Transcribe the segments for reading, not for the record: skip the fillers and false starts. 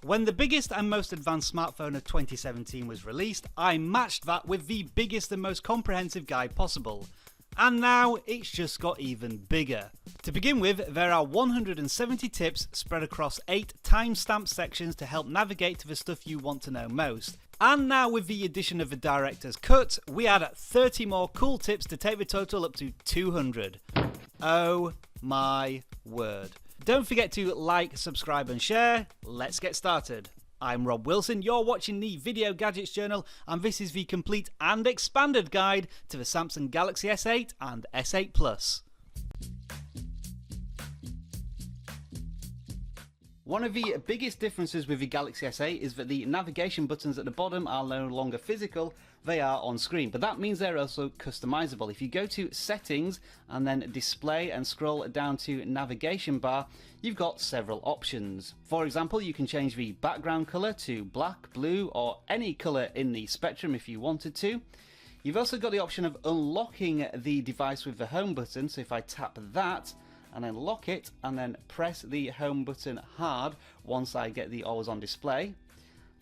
When the biggest and most advanced smartphone of 2017 was released, I matched that with the biggest and most comprehensive guide possible. And now it's just got even bigger. To begin with, there are 170 tips spread across 8 time-stamped sections to help navigate to the stuff you want to know most. And now with the addition of the director's cut, we add 30 more cool tips to take the total up to 200. Oh my word. Don't forget to like, subscribe and share. Let's get started. I'm Rob Wilson, you're watching the Video Gadgets Journal, and this is the complete and expanded guide to the Samsung Galaxy S8 and S8 Plus. One of the biggest differences with the Galaxy S8 is that the navigation buttons at the bottom are no longer physical, they are on screen, but that means they're also customizable. If you go to Settings and then Display and scroll down to Navigation Bar, you've got several options. For example, you can change the background color to black, blue or any color in the spectrum if you wanted to. You've also got the option of unlocking the device with the home button, so if I tap that and then lock it and then press the home button hard once I get the always on display,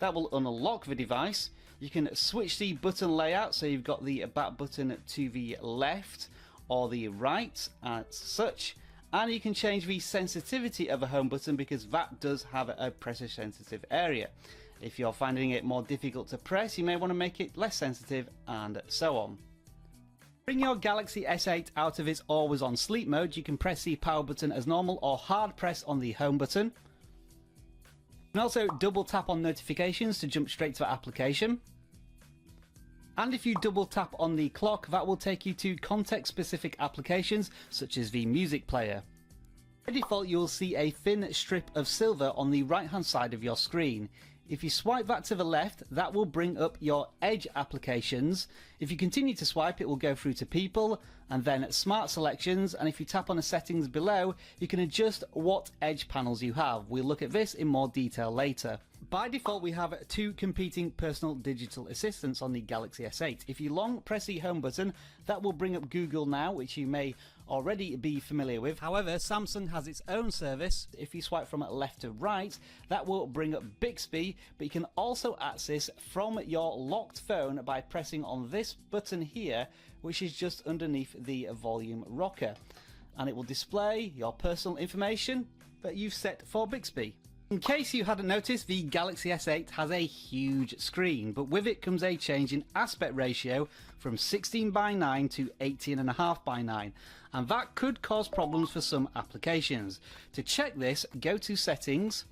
that will unlock the device. You can switch the button layout, so you've got the back button to the left or the right as such, and you can change the sensitivity of a home button because that does have a pressure sensitive area. If you're finding it more difficult to press, you may want to make it less sensitive and so on. Bring your Galaxy S8 out of its always on sleep mode. You can press the power button as normal or hard press on the home button. You can also double tap on notifications to jump straight to the application. And if you double tap on the clock, that will take you to context specific applications such as the music player. By default, you will see a thin strip of silver on the right hand side of your screen. If you swipe that to the left, that will bring up your Edge applications. If you continue to swipe, it will go through to People and then Smart Selections, and if you tap on the settings below, you can adjust what Edge panels you have. We'll look at this in more detail later. By default, we have 2 competing personal digital assistants on the Galaxy S8. If you long press the home button, that will bring up Google Now, which you may already be familiar with. However, Samsung has its own service. If you swipe from left to right, that will bring up Bixby, but you can also access from your locked phone by pressing on this button here, which is just underneath the volume rocker, and it will display your personal information that you've set for Bixby. In case you hadn't noticed, the Galaxy S8 has a huge screen, but with it comes a change in aspect ratio from 16:9 to 18.5:9, and that could cause problems for some applications. To check this, go to Settings,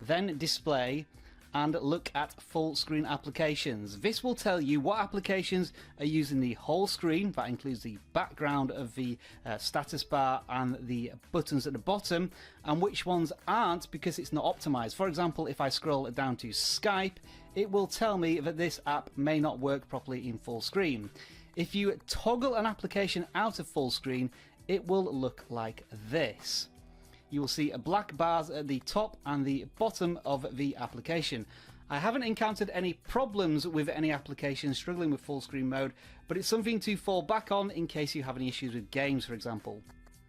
then Display, and look at full screen applications. This will tell you what applications are using the whole screen. That includes the background of the status bar and the buttons at the bottom, and which ones aren't because it's not optimized. For example, if I scroll down to Skype, it will tell me that this app may not work properly in full screen. If you toggle an application out of full screen, it will look like this. You will see black bars at the top and the bottom of the application. I haven't encountered any problems with any applications struggling with full screen mode, but it's something to fall back on in case you have any issues with games, for example.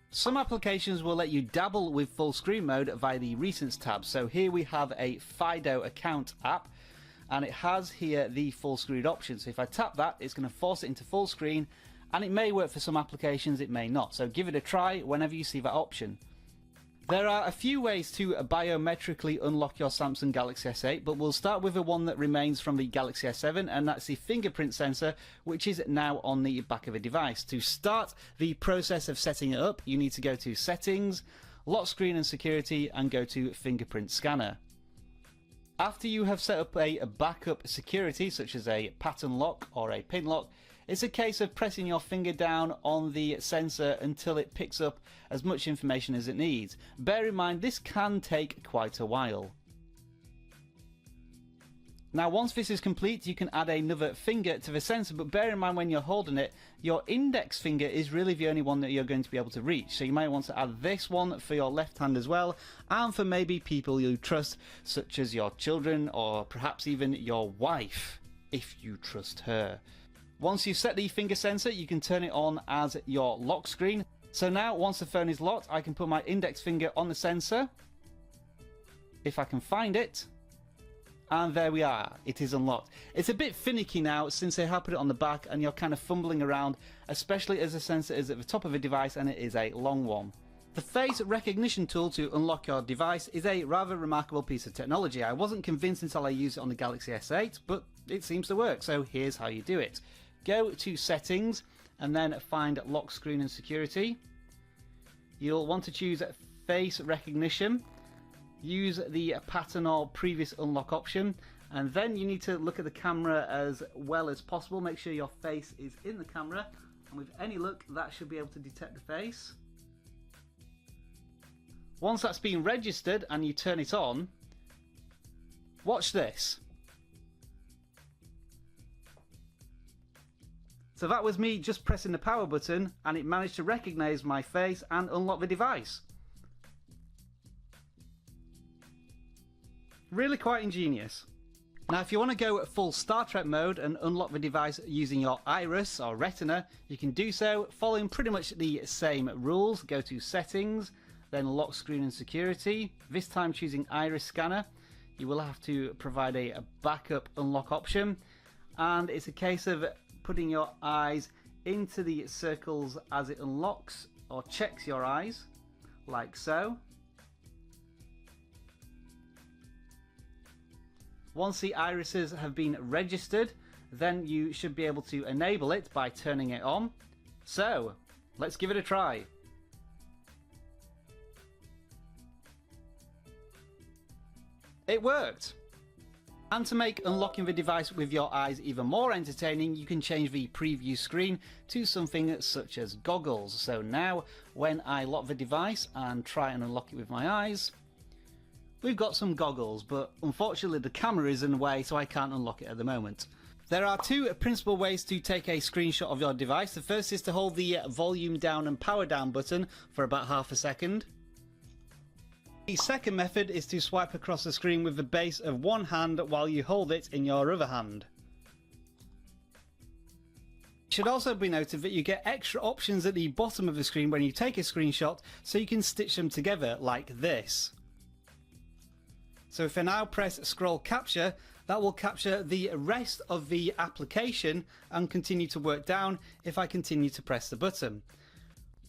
Some applications will let you dabble with full screen mode via the Recents tab. So here we have a Fido account app, and it has here the full screen option. So if I tap that, it's going to force it into full screen, and it may work for some applications, it may not. So give it a try whenever you see that option. There are a few ways to biometrically unlock your Samsung Galaxy S8, but we'll start with the one that remains from the Galaxy S7, and that's the fingerprint sensor, which is now on the back of a device. To start the process of setting it up, you need to go to Settings, Lock Screen and Security, and go to Fingerprint Scanner. After you have set up a backup security, such as a pattern lock or a pin lock, it's a case of pressing your finger down on the sensor until it picks up as much information as it needs. Bear in mind, this can take quite a while. Now once this is complete, you can add another finger to the sensor, but bear in mind when you're holding it, your index finger is really the only one that you're going to be able to reach. So you might want to add this one for your left hand as well, and for maybe people you trust, such as your children or perhaps even your wife, if you trust her. Once you've set the finger sensor, you can turn it on as your lock screen. So now once the phone is locked, I can put my index finger on the sensor, if I can find it, And there we are, it is unlocked. It's a bit finicky now since they have put it on the back and you're kind of fumbling around, especially as the sensor is at the top of a device and it is a long one. The face recognition tool to unlock your device is a rather remarkable piece of technology. I wasn't convinced until I used it on the Galaxy S8, but it seems to work, so here's how you do it. Go to Settings and then find Lock Screen and Security. You'll want to choose Face Recognition. Use the pattern or previous unlock option, and then you need to look at the camera as well as possible. Make sure your face is in the camera, and with any luck that should be able to detect the face. Once that's been registered and you turn it on, watch this. So that was me just pressing the power button and it managed to recognise my face and unlock the device. Really quite ingenious. Now if you want to go full Star Trek mode and unlock the device using your iris or retina, you can do so following pretty much the same rules. Go to Settings, then Lock Screen and Security, this time choosing iris scanner. You will have to provide a backup unlock option, and it's a case of putting your eyes into the circles as it unlocks or checks your eyes, like so. Once the irises have been registered, then you should be able to enable it by turning it on. So, let's give it a try. It worked! And to make unlocking the device with your eyes even more entertaining, you can change the preview screen to something such as goggles. So now, when I lock the device and try and unlock it with my eyes, we've got some goggles, but unfortunately the camera is in the way, so I can't unlock it at the moment. There are two principal ways to take a screenshot of your device. The first is to hold the volume down and power down button for about half a second. The second method is to swipe across the screen with the base of one hand while you hold it in your other hand. It should also be noted that you get extra options at the bottom of the screen when you take a screenshot, so you can stitch them together like this. So if I now press scroll capture, that will capture the rest of the application and continue to work down if I continue to press the button.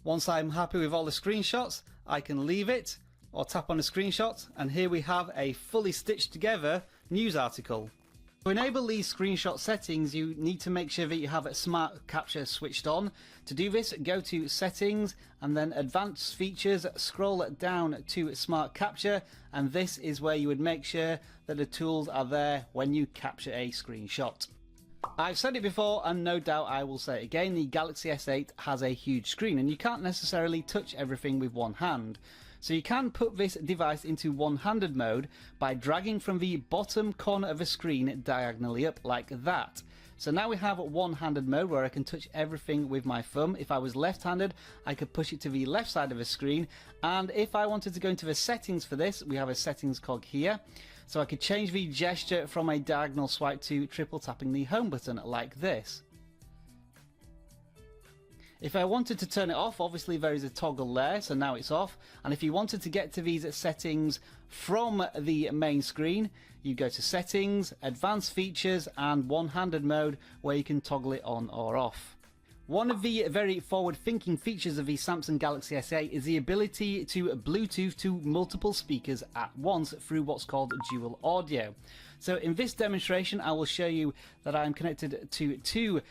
Once I'm happy with all the screenshots, I can leave it or tap on the screenshot, and here we have a fully stitched together news article. To enable these screenshot settings, you need to make sure that you have a Smart Capture switched on. To do this, go to Settings and then Advanced Features, scroll down to Smart Capture, and this is where you would make sure that the tools are there when you capture a screenshot. I've said it before and no doubt I will say it again, the Galaxy S8 has a huge screen and you can't necessarily touch everything with one hand. So you can put this device into one-handed mode by dragging from the bottom corner of the screen diagonally up like that. So now we have one-handed mode where I can touch everything with my thumb. If I was left-handed, I could push it to the left side of the screen, and if I wanted to go into the settings for this, we have a settings cog here. So I could change the gesture from a diagonal swipe to triple tapping the home button like this. If I wanted to turn it off, obviously there is a toggle there, so now it's off. And if you wanted to get to these settings from the main screen, you go to Settings, Advanced Features and One-Handed Mode, where you can toggle it on or off. One of the very forward-thinking features of the Samsung Galaxy S8 is the ability to Bluetooth to multiple speakers at once through what's called dual audio. So in this demonstration I will show you that I'm connected to two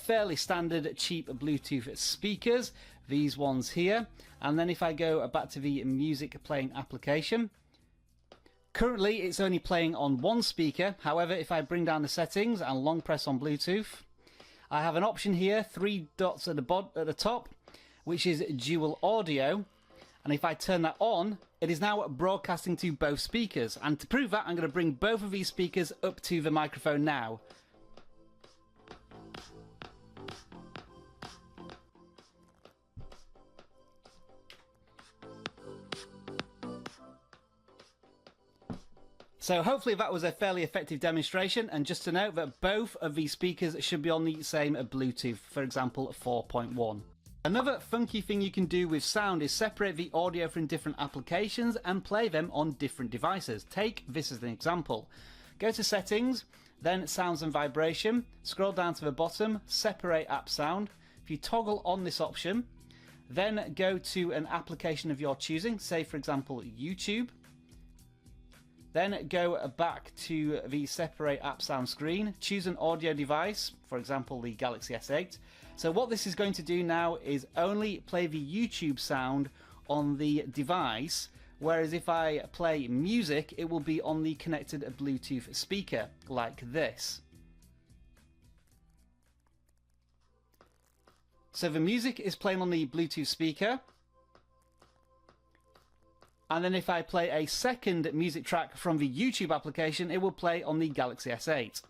fairly standard cheap Bluetooth speakers, these ones here, and then if I go back to the music playing application, currently it's only playing on one speaker. However, if I bring down the settings and long press on Bluetooth, I have an option here, 3 dots at the top, which is dual audio, and if I turn that on, it is now broadcasting to both speakers. And to prove that, I'm going to bring both of these speakers up to the microphone now. So hopefully that was a fairly effective demonstration, and just to note that both of these speakers should be on the same Bluetooth, for example 4.1. Another funky thing you can do with sound is separate the audio from different applications and play them on different devices. Take this as an example. Go to Settings, then Sounds and Vibration, scroll down to the bottom, Separate App Sound. If you toggle on this option, then go to an application of your choosing, say for example YouTube. Then go back to the Separate App Sound screen, choose an audio device, for example the Galaxy S8. So what this is going to do now is only play the YouTube sound on the device, whereas if I play music, it will be on the connected Bluetooth speaker, like this. So the music is playing on the Bluetooth speaker. And then if I play a second music track from the YouTube application, it will play on the Galaxy S8.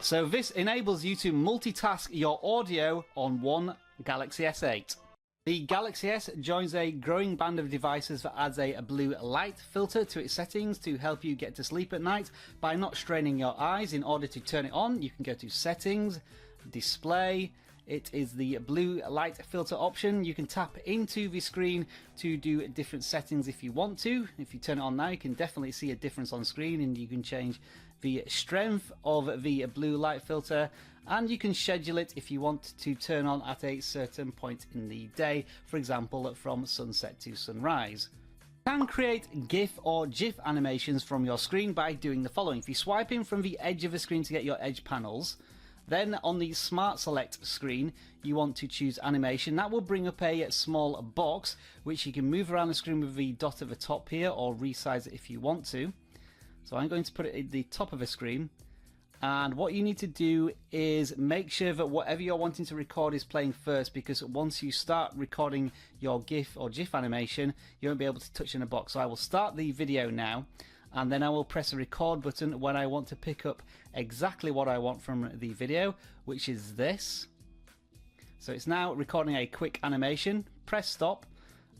So this enables you to multitask your audio on one Galaxy S8. The Galaxy S joins a growing band of devices that adds a blue light filter to its settings to help you get to sleep at night by not straining your eyes. In order to turn it on, you can go to Settings, Display. It is the blue light filter option. You can tap into the screen to do different settings if you want to. If you turn it on now, you can definitely see a difference on screen, and you can change the strength of the blue light filter, and you can schedule it if you want to turn on at a certain point in the day, for example from sunset to sunrise. You can create GIF or GIF animations from your screen by doing the following. If you swipe in from the edge of the screen to get your edge panels, then on the Smart Select screen you want to choose animation. That will bring up a small box which you can move around the screen with the dot at the top here, or resize it if you want to. So I'm going to put it at the top of the screen, and what you need to do is make sure that whatever you're wanting to record is playing first, because once you start recording your GIF or GIF animation, you won't be able to touch in a box. So I will start the video now, and then I will press a record button when I want to pick up exactly what I want from the video, which is this. So it's now recording a quick animation. Press stop,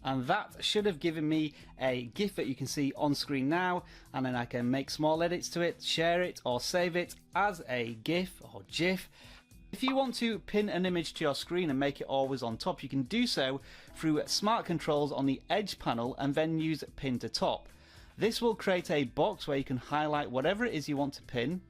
and that should have given me a GIF that you can see on screen now, and then I can make small edits to it, share it or save it as a GIF or GIF. If you want to pin an image to your screen and make it always on top, you can do so through smart controls on the edge panel and then use pin to top. This will create a box where you can highlight whatever it is you want to pin,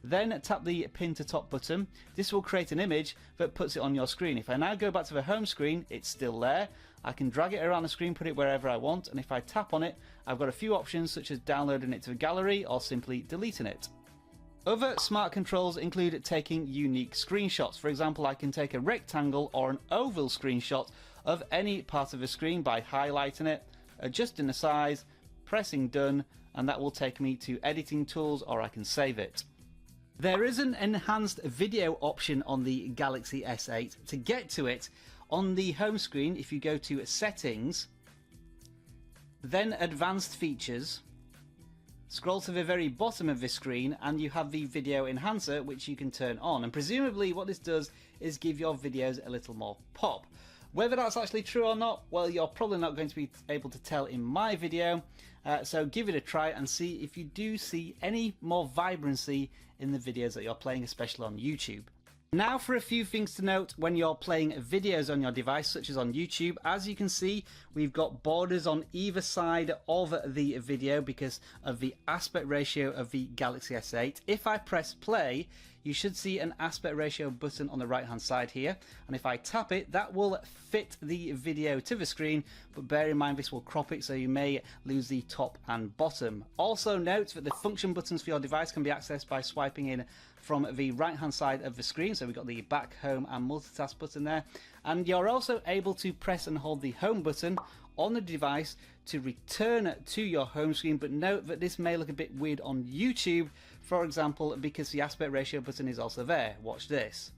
then tap the pin to top button. This will create an image that puts it on your screen. If I now go back to the home screen, it's still there. I can drag it around the screen, put it wherever I want, and if I tap on it, I've got a few options such as downloading it to the gallery or simply deleting it. Other smart controls include taking unique screenshots. For example, I can take a rectangle or an oval screenshot of any part of the screen by highlighting it, adjusting the size, pressing done, and that will take me to editing tools, or I can save it. There is an enhanced video option on the Galaxy S8. To get to it, on the home screen, if you go to Settings, then Advanced Features, scroll to the very bottom of the screen, and you have the video enhancer which you can turn on, and presumably what this does is give your videos a little more pop. Whether that's actually true or not, well, you're probably not going to be able to tell in my video, so give it a try and see if you do see any more vibrancy in the videos that you're playing, especially on YouTube. Now for a few things to note when you're playing videos on your device, such as on YouTube. As you can see, we've got borders on either side of the video because of the aspect ratio of the Galaxy S8. If I press play, you should see an aspect ratio button on the right hand side here, and if I tap it, that will fit the video to the screen, but bear in mind this will crop it, so you may lose the top and bottom. Also note that the function buttons for your device can be accessed by swiping in from the right hand side of the screen. So we've got the back, home and multitask button there, and you're also able to press and hold the home button on the device to return to your home screen. But note that this may look a bit weird on YouTube, for example, because the aspect ratio button is also there. Watch this.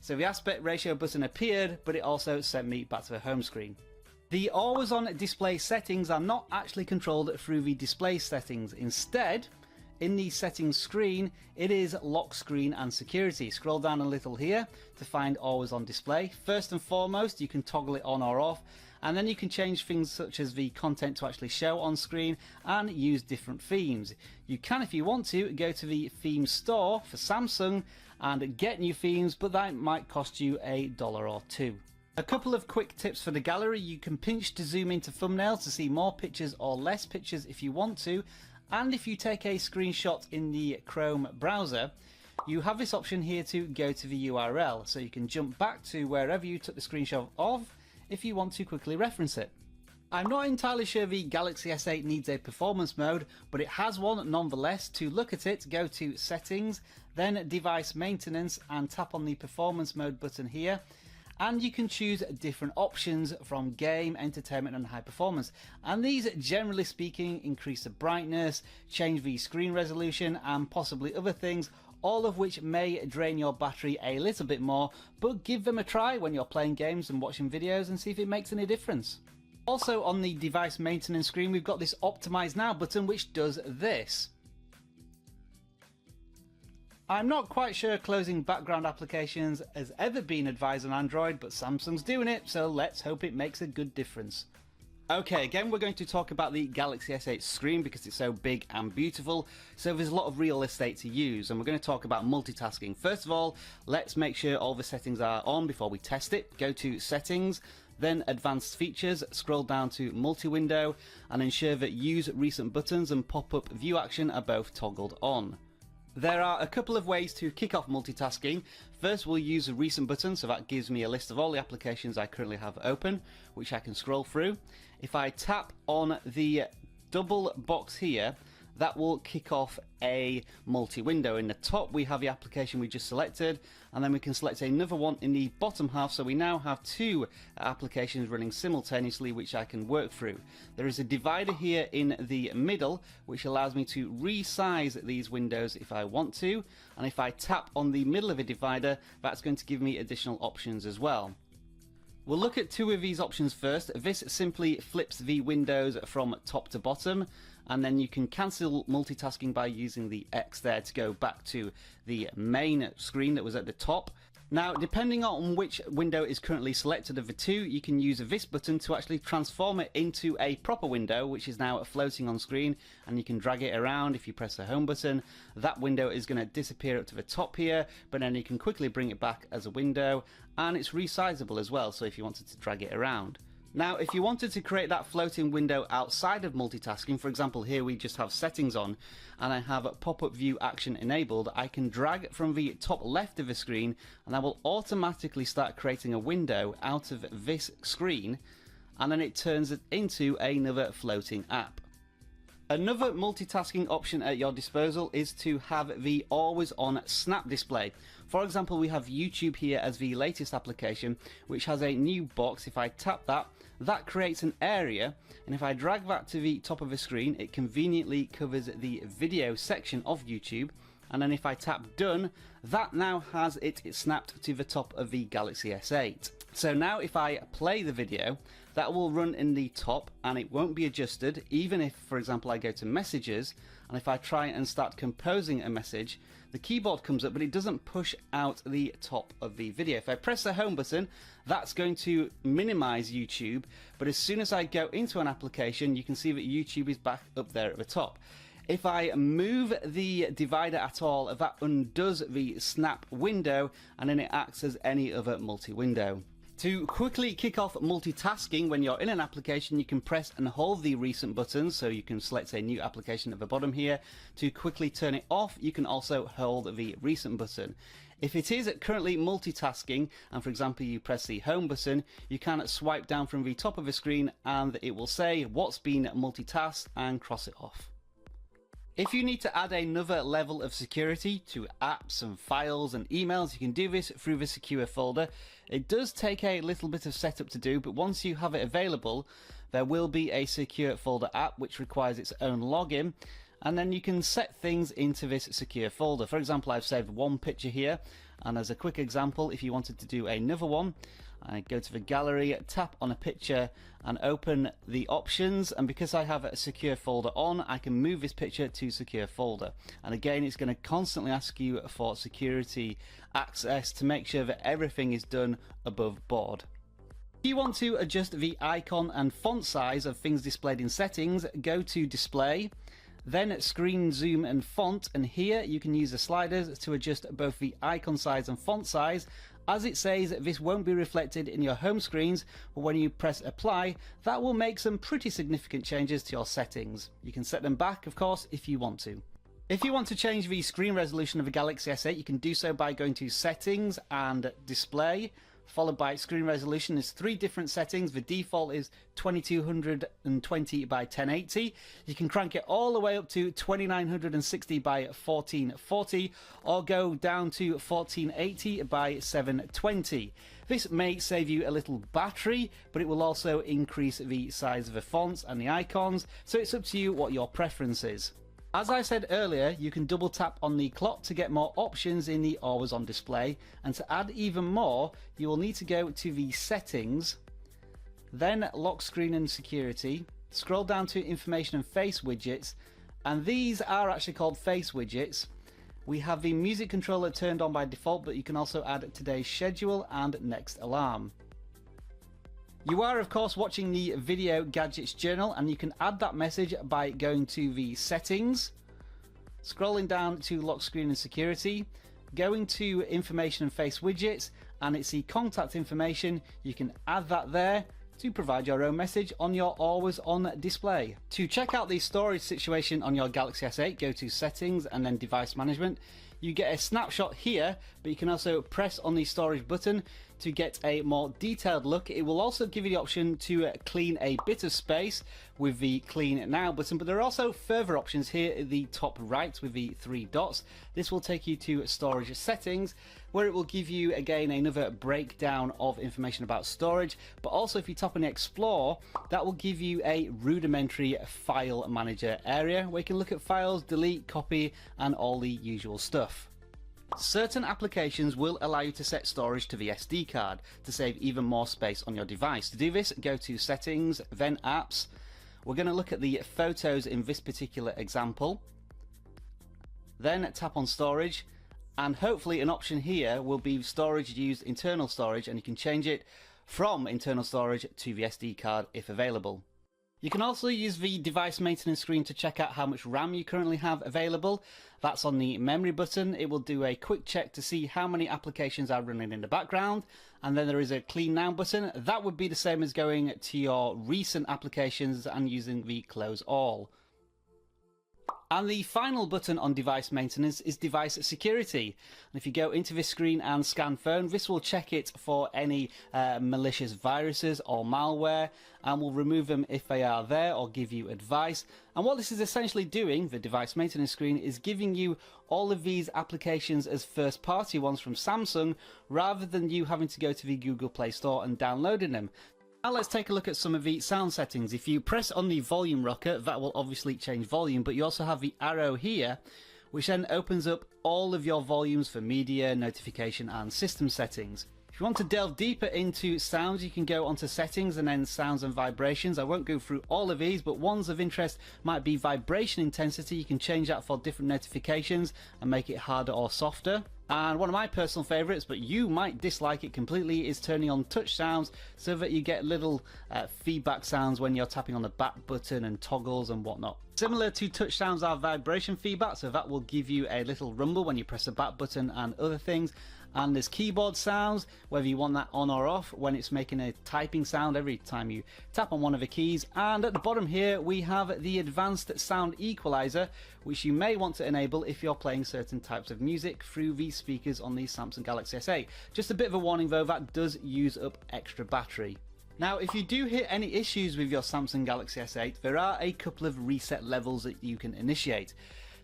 So the aspect ratio button appeared, but it also sent me back to the home screen. The always on display settings are not actually controlled through the display settings. Instead, in the settings screen, it is lock screen and security. Scroll down a little here to find always on display. First and foremost, you can toggle it on or off, and then you can change things such as the content to actually show on screen and use different themes. You can, if you want to, go to the theme store for Samsung and get new themes, but that might cost you $1 or $2. A couple of quick tips for the gallery. You can pinch to zoom into thumbnails to see more pictures or less pictures if you want to. And if you take a screenshot in the Chrome browser, you have this option here to go to the URL. So you can jump back to wherever you took the screenshot of if you want to quickly reference it. I'm not entirely sure the Galaxy S8 needs a performance mode, but it has one nonetheless. To look at it, go to Settings, then Device Maintenance, and tap on the Performance Mode button here. And you can choose different options from Game, Entertainment and High Performance. And these, generally speaking, increase the brightness, change the screen resolution and possibly other things, all of which may drain your battery a little bit more, but give them a try when you're playing games and watching videos and see if it makes any difference. Also on the device maintenance screen, we've got this Optimize Now button which does this. I'm not quite sure closing background applications has ever been advised on Android, but Samsung's doing it, so let's hope it makes a good difference. Okay, again we're going to talk about the Galaxy S8 screen because it's so big and beautiful, so there's a lot of real estate to use, and we're going to talk about multitasking. First of all, let's make sure all the settings are on before we test it. Go to Settings, then Advanced Features, scroll down to Multi-Window, and ensure that Use Recent Buttons and Pop-Up View Action are both toggled on. There are a couple of ways to kick off multitasking. First, we'll use a recent button, so that gives me a list of all the applications I currently have open, which I can scroll through. If I tap on the double box here, that will kick off a multi-window. In the top we have the application we just selected, and then we can select another one in the bottom half, so we now have two applications running simultaneously which I can work through. There is a divider here in the middle which allows me to resize these windows if I want to, and if I tap on the middle of a divider, that's going to give me additional options as well. We'll look at two of these options first. This simply flips the windows from top to bottom, and then you can cancel multitasking by using the X there to go back to the main screen that was at the top. Now, depending on which window is currently selected of the two, you can use this button to actually transform it into a proper window, which is now floating on screen, and you can drag it around. If you press the home button, that window is going to disappear up to the top here, but then you can quickly bring it back as a window, and it's resizable as well, so if you wanted to drag it around. Now, if you wanted to create that floating window outside of multitasking, for example, here we just have settings on and I have pop-up view action enabled, I can drag from the top left of the screen and that will automatically start creating a window out of this screen, and then it turns it into another floating app. Another multitasking option at your disposal is to have the always on snap display. For example, we have YouTube here as the latest application, which has a new box. If I tap that, that creates an area, and if I drag that to the top of the screen, it conveniently covers the video section of YouTube. And then if I tap done, that now has it snapped to the top of the Galaxy S8. So now if I play the video, that will run in the top and it won't be adjusted, even if, for example, I go to messages, and if I try and start composing a message, the keyboard comes up, but it doesn't push out the top of the video. If I press the home button, that's going to minimize YouTube, but as soon as I go into an application, you can see that YouTube is back up there at the top. If I move the divider at all, that undoes the snap window, and then it acts as any other multi-window. To quickly kick off multitasking when you're in an application, you can press and hold the recent buttons, so you can select a new application at the bottom here. To quickly turn it off, you can also hold the recent button. If it is currently multitasking, and for example you press the home button, you can swipe down from the top of the screen and it will say what's been multitasked and cross it off. If you need to add another level of security to apps and files and emails, you can do this through the secure folder. It does take a little bit of setup to do, but once you have it available, there will be a secure folder app which requires its own login, and then you can set things into this secure folder. For example, I've saved one picture here, and as a quick example, if you wanted to do another one, I go to the gallery, tap on a picture and open the options, and because I have a secure folder on, I can move this picture to secure folder. And again, it's going to constantly ask you for security access to make sure that everything is done above board. If you want to adjust the icon and font size of things displayed in settings, go to display, then screen zoom and font, and here you can use the sliders to adjust both the icon size and font size. As it says, this won't be reflected in your home screens, but when you press apply, that will make some pretty significant changes to your settings. You can set them back, of course, if you want to. If you want to change the screen resolution of a Galaxy S8, you can do so by going to settings and display, followed by screen resolution. There's 3 different settings. The default is 2220 by 1080. You can crank it all the way up to 2960 by 1440, or go down to 1480 by 720. This may save you a little battery, but it will also increase the size of the fonts and the icons, so it's up to you what your preference is. As I said earlier, you can double tap on the clock to get more options in the Always On display, and to add even more, you will need to go to the settings, then lock screen and security, scroll down to information and face widgets, and these are actually called face widgets. We have the music controller turned on by default, but you can also add today's schedule and next alarm. You are, of course, watching the Video Gadgets Journal, and you can add that message by going to the settings, scrolling down to lock screen and security, going to information and face widgets, and it's the contact information. You can add that there to provide your own message on your Always On display. To check out the storage situation on your Galaxy S8, go to settings and then device management. You get a snapshot here, but you can also press on the storage button to get a more detailed look. It will also give you the option to clean a bit of space with the Clean Now button, but there are also further options here at the top right with the 3 dots. This will take you to storage settings, where it will give you again another breakdown of information about storage, but also if you tap on Explore, that will give you a rudimentary file manager area where you can look at files, delete, copy, and all the usual stuff. Certain applications will allow you to set storage to the SD card to save even more space on your device. To do this, go to settings, then apps. We're going to look at the photos in this particular example. Then tap on storage, and hopefully an option here will be storage used internal storage, and you can change it from internal storage to the SD card if available. You can also use the device maintenance screen to check out how much RAM you currently have available. That's on the memory button. It will do a quick check to see how many applications are running in the background. And then there is a Clean Now button. That would be the same as going to your recent applications and using the Close All. And the final button on device maintenance is device security. And if you go into this screen and scan phone, this will check it for any malicious viruses or malware, and will remove them if they are there or give you advice. And what this is essentially doing, the device maintenance screen, is giving you all of these applications as first party ones from Samsung, rather than you having to go to the Google Play Store and downloading them. Now let's take a look at some of the sound settings. If you press on the volume rocker, that will obviously change volume, but you also have the arrow here, which then opens up all of your volumes for media, notification, and system settings. If you want to delve deeper into sounds, you can go onto settings and then sounds and vibrations. I won't go through all of these, but ones of interest might be vibration intensity. You can change that for different notifications and make it harder or softer. And one of my personal favorites, but you might dislike it completely, is turning on touch sounds so that you get little feedback sounds when you're tapping on the back button and toggles and whatnot. Similar to touch sounds are vibration feedback, so that will give you a little rumble when you press the back button and other things. And there's keyboard sounds, whether you want that on or off, when it's making a typing sound every time you tap on one of the keys. And at the bottom here we have the advanced sound equalizer, which you may want to enable if you're playing certain types of music through the speakers on the Samsung Galaxy S8. Just a bit of a warning though, that does use up extra battery. Now, if you do hit any issues with your Samsung Galaxy S8, there are a couple of reset levels that you can initiate.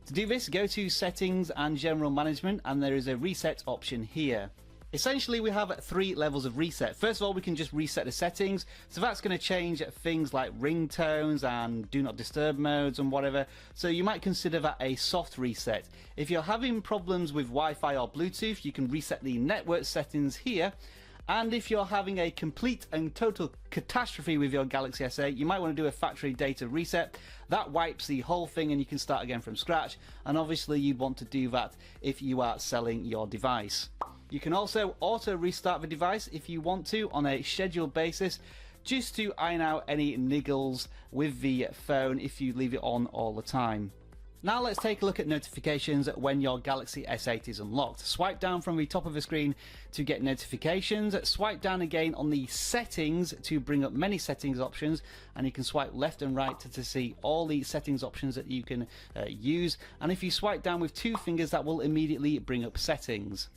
To do this, go to Settings and General Management, and there is a reset option here. Essentially, we have 3 levels of reset. First of all, we can just reset the settings, so that's going to change things like ringtones and do not disturb modes and whatever, so you might consider that a soft reset. If you're having problems with Wi-Fi or Bluetooth, you can reset the network settings here, And if you're having a complete and total catastrophe with your Galaxy S8, you might want to do a factory data reset. That wipes the whole thing and you can start again from scratch. And obviously you'd want to do that if you are selling your device. You can also auto restart the device if you want to on a scheduled basis, just to iron out any niggles with the phone if you leave it on all the time. Now let's take a look at notifications when your Galaxy S8 is unlocked. Swipe down from the top of the screen to get notifications. Swipe down again on the settings to bring up many settings options, and you can swipe left and right to see all the settings options that you can use. And if you swipe down with two fingers, that will immediately bring up settings.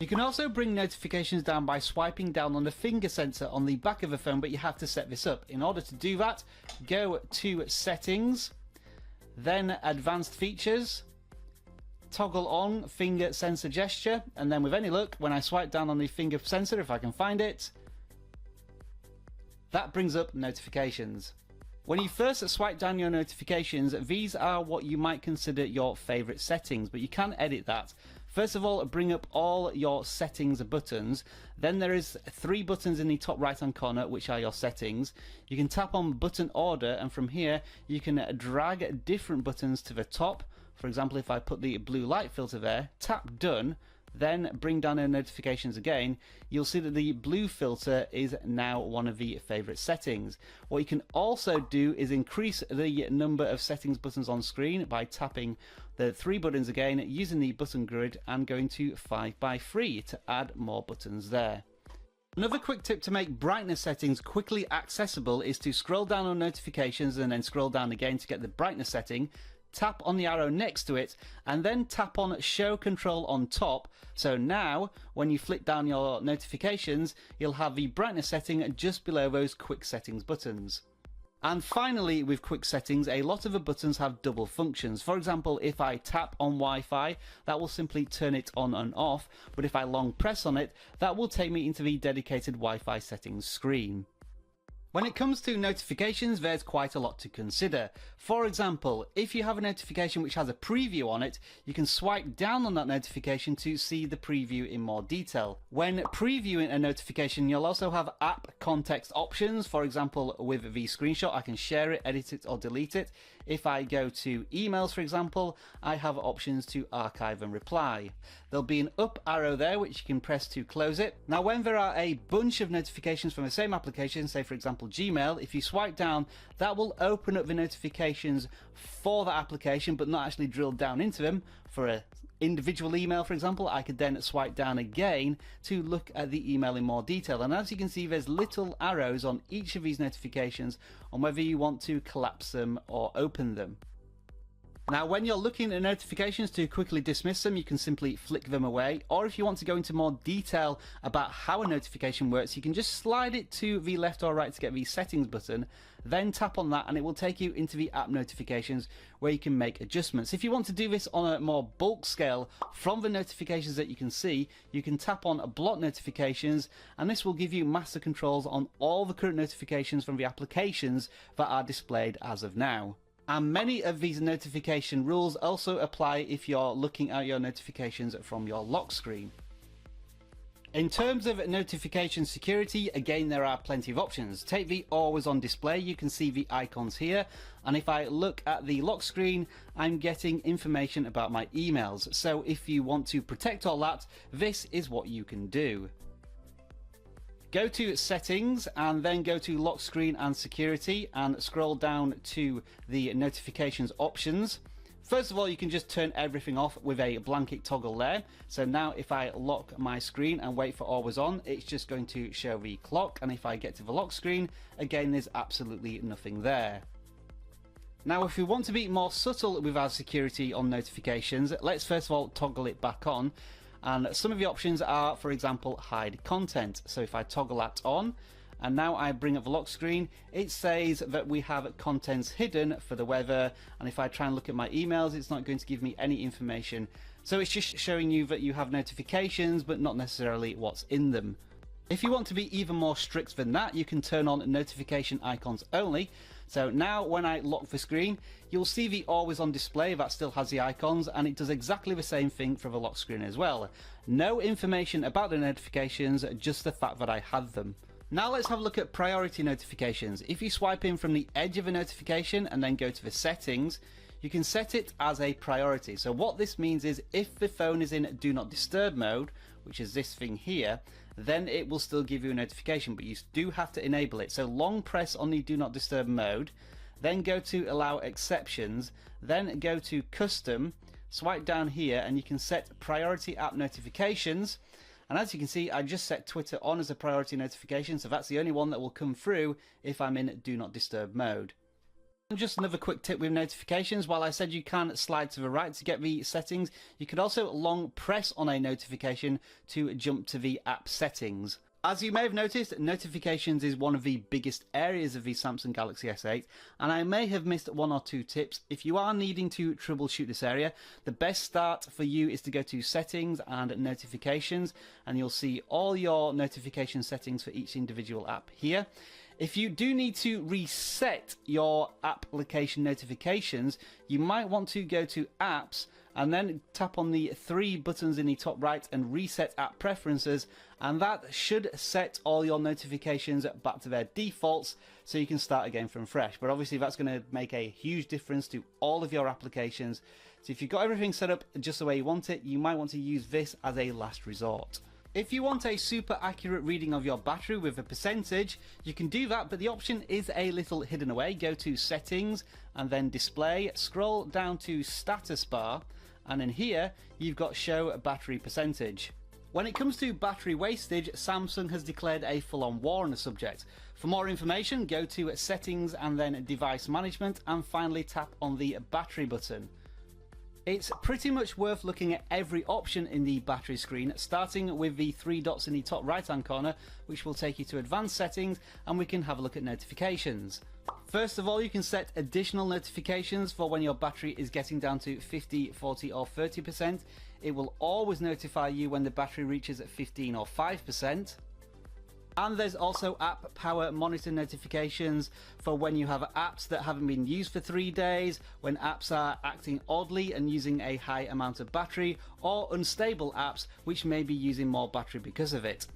You can also bring notifications down by swiping down on the finger sensor on the back of the phone, but you have to set this up. In order to do that, go to Settings, then Advanced Features, toggle on Finger Sensor Gesture, and then with any luck, when I swipe down on the finger sensor, if I can find it, that brings up notifications. When you first swipe down your notifications, these are what you might consider your favorite settings, but you can edit that. First of all, bring up all your settings buttons. Then there is 3 buttons in the top right hand corner, which are your settings. You can tap on button order, and from here you can drag different buttons to the top. For example, if I put the blue light filter there, tap done, then bring down the notifications again, you'll see that the blue filter is now one of the favorite settings. What you can also do is increase the number of settings buttons on screen by tapping the 3 buttons again, using the button grid and going to 5x3 to add more buttons there. Another quick tip to make brightness settings quickly accessible is to scroll down on notifications and then scroll down again to get the brightness setting. Tap on the arrow next to it and then tap on show control on top. So now when you flick down your notifications, you'll have the brightness setting just below those quick settings buttons. And finally, with quick settings, a lot of the buttons have double functions. For example, if I tap on Wi-Fi, that will simply turn it on and off, but if I long press on it, that will take me into the dedicated Wi-Fi settings screen. When it comes to notifications, there's quite a lot to consider. For example, if you have a notification which has a preview on it, you can swipe down on that notification to see the preview in more detail. When previewing a notification, you'll also have app context options. For example, with the screenshot, I can share it, edit it, or delete it. If I go to emails, for example, I have options to archive and reply. There'll be an up arrow there which you can press to close it. Now, when there are a bunch of notifications from the same application, say for example Gmail, if you swipe down, that will open up the notifications for that application but not actually drill down into them. For a individual email, for example, I could then swipe down again to look at the email in more detail. And as you can see, there's little arrows on each of these notifications on whether you want to collapse them or open them. Now, when you're looking at notifications to quickly dismiss them, you can simply flick them away. Or if you want to go into more detail about how a notification works, you can just slide it to the left or right to get the settings button, then tap on that and it will take you into the app notifications where you can make adjustments. If you want to do this on a more bulk scale from the notifications that you can see, you can tap on block notifications, and this will give you master controls on all the current notifications from the applications that are displayed as of now. And many of these notification rules also apply if you're looking at your notifications from your lock screen. In terms of notification security, again, there are plenty of options. Take the always on display, you can see the icons here, and if I look at the lock screen, I'm getting information about my emails. So if you want to protect all that, this is what you can do. Go to settings and then go to lock screen and security and scroll down to the notifications options. First of all, you can just turn everything off with a blanket toggle there. So now if I lock my screen and wait for always on, it's just going to show the clock. And if I get to the lock screen, again, there's absolutely nothing there. Now, if we want to be more subtle with our security on notifications, let's first of all toggle it back on. And some of the options are, for example, hide content. So if I toggle that on, and now I bring up the lock screen, it says that we have contents hidden for the weather. And if I try and look at my emails, it's not going to give me any information. So it's just showing you that you have notifications, but not necessarily what's in them. If you want to be even more strict than that, you can turn on notification icons only. So now when I lock the screen, you'll see the always on display that still has the icons, and it does exactly the same thing for the lock screen as well. No information about the notifications, just the fact that I had them. Now let's have a look at priority notifications. If you swipe in from the edge of a notification and then go to the settings, you can set it as a priority. So what this means is if the phone is in do not disturb mode, which is this thing here, then it will still give you a notification, but you do have to enable it. So long press on the do not disturb mode, then go to allow exceptions, then go to custom, swipe down here and you can set priority app notifications. And as you can see, I just set Twitter on as a priority notification, so that's the only one that will come through if I'm in do not disturb mode. And just another quick tip with notifications, while I said you can slide to the right to get the settings, you can also long press on a notification to jump to the app settings. As you may have noticed, notifications is one of the biggest areas of the Samsung Galaxy S8, and I may have missed one or two tips. If you are needing to troubleshoot this area, the best start for you is to go to settings and notifications, and you'll see all your notification settings for each individual app here. If you do need to reset your application notifications, you might want to go to apps and then tap on the three buttons in the top right and reset app preferences, and that should set all your notifications back to their defaults so you can start again from fresh. But obviously that's going to make a huge difference to all of your applications. So if you've got everything set up just the way you want it, you might want to use this as a last resort. If you want a super accurate reading of your battery with a percentage, you can do that, but the option is a little hidden away. Go to settings and then display, scroll down to status bar, and in here you've got show battery percentage. When it comes to battery wastage, Samsung has declared a full-on war on the subject. For more information, go to settings and then device management, and finally tap on the battery button. It's pretty much worth looking at every option in the battery screen, starting with the three dots in the top right hand corner, which will take you to advanced settings, and we can have a look at notifications. First of all, you can set additional notifications for when your battery is getting down to 50, 40 or 30%. It will always notify you when the battery reaches 15 or 5%. And there's also app power monitor notifications for when you have apps that haven't been used for 3 days, when apps are acting oddly and using a high amount of battery, or unstable apps which may be using more battery because of it.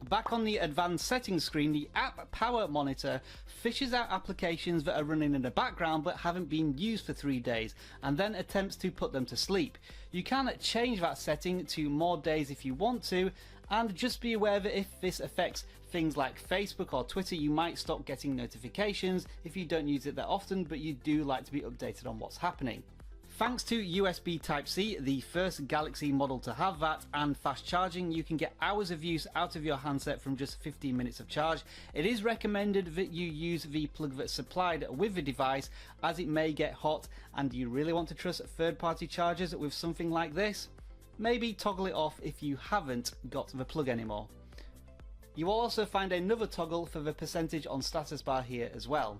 Back on the advanced settings screen, the app power monitor fishes out applications that are running in the background but haven't been used for 3 days, and then attempts to put them to sleep. You can change that setting to more days if you want to, and just be aware that if this affects things like Facebook or Twitter, you might stop getting notifications if you don't use it that often, but you do like to be updated on what's happening. Thanks to USB Type-C, the first Galaxy model to have that, and fast charging, you can get hours of use out of your handset from just 15 minutes of charge. It is recommended that you use the plug that's supplied with the device, as it may get hot, and do you really want to trust third-party chargers with something like this? Maybe toggle it off if you haven't got the plug anymore. You will also find another toggle for the percentage on status bar here as well.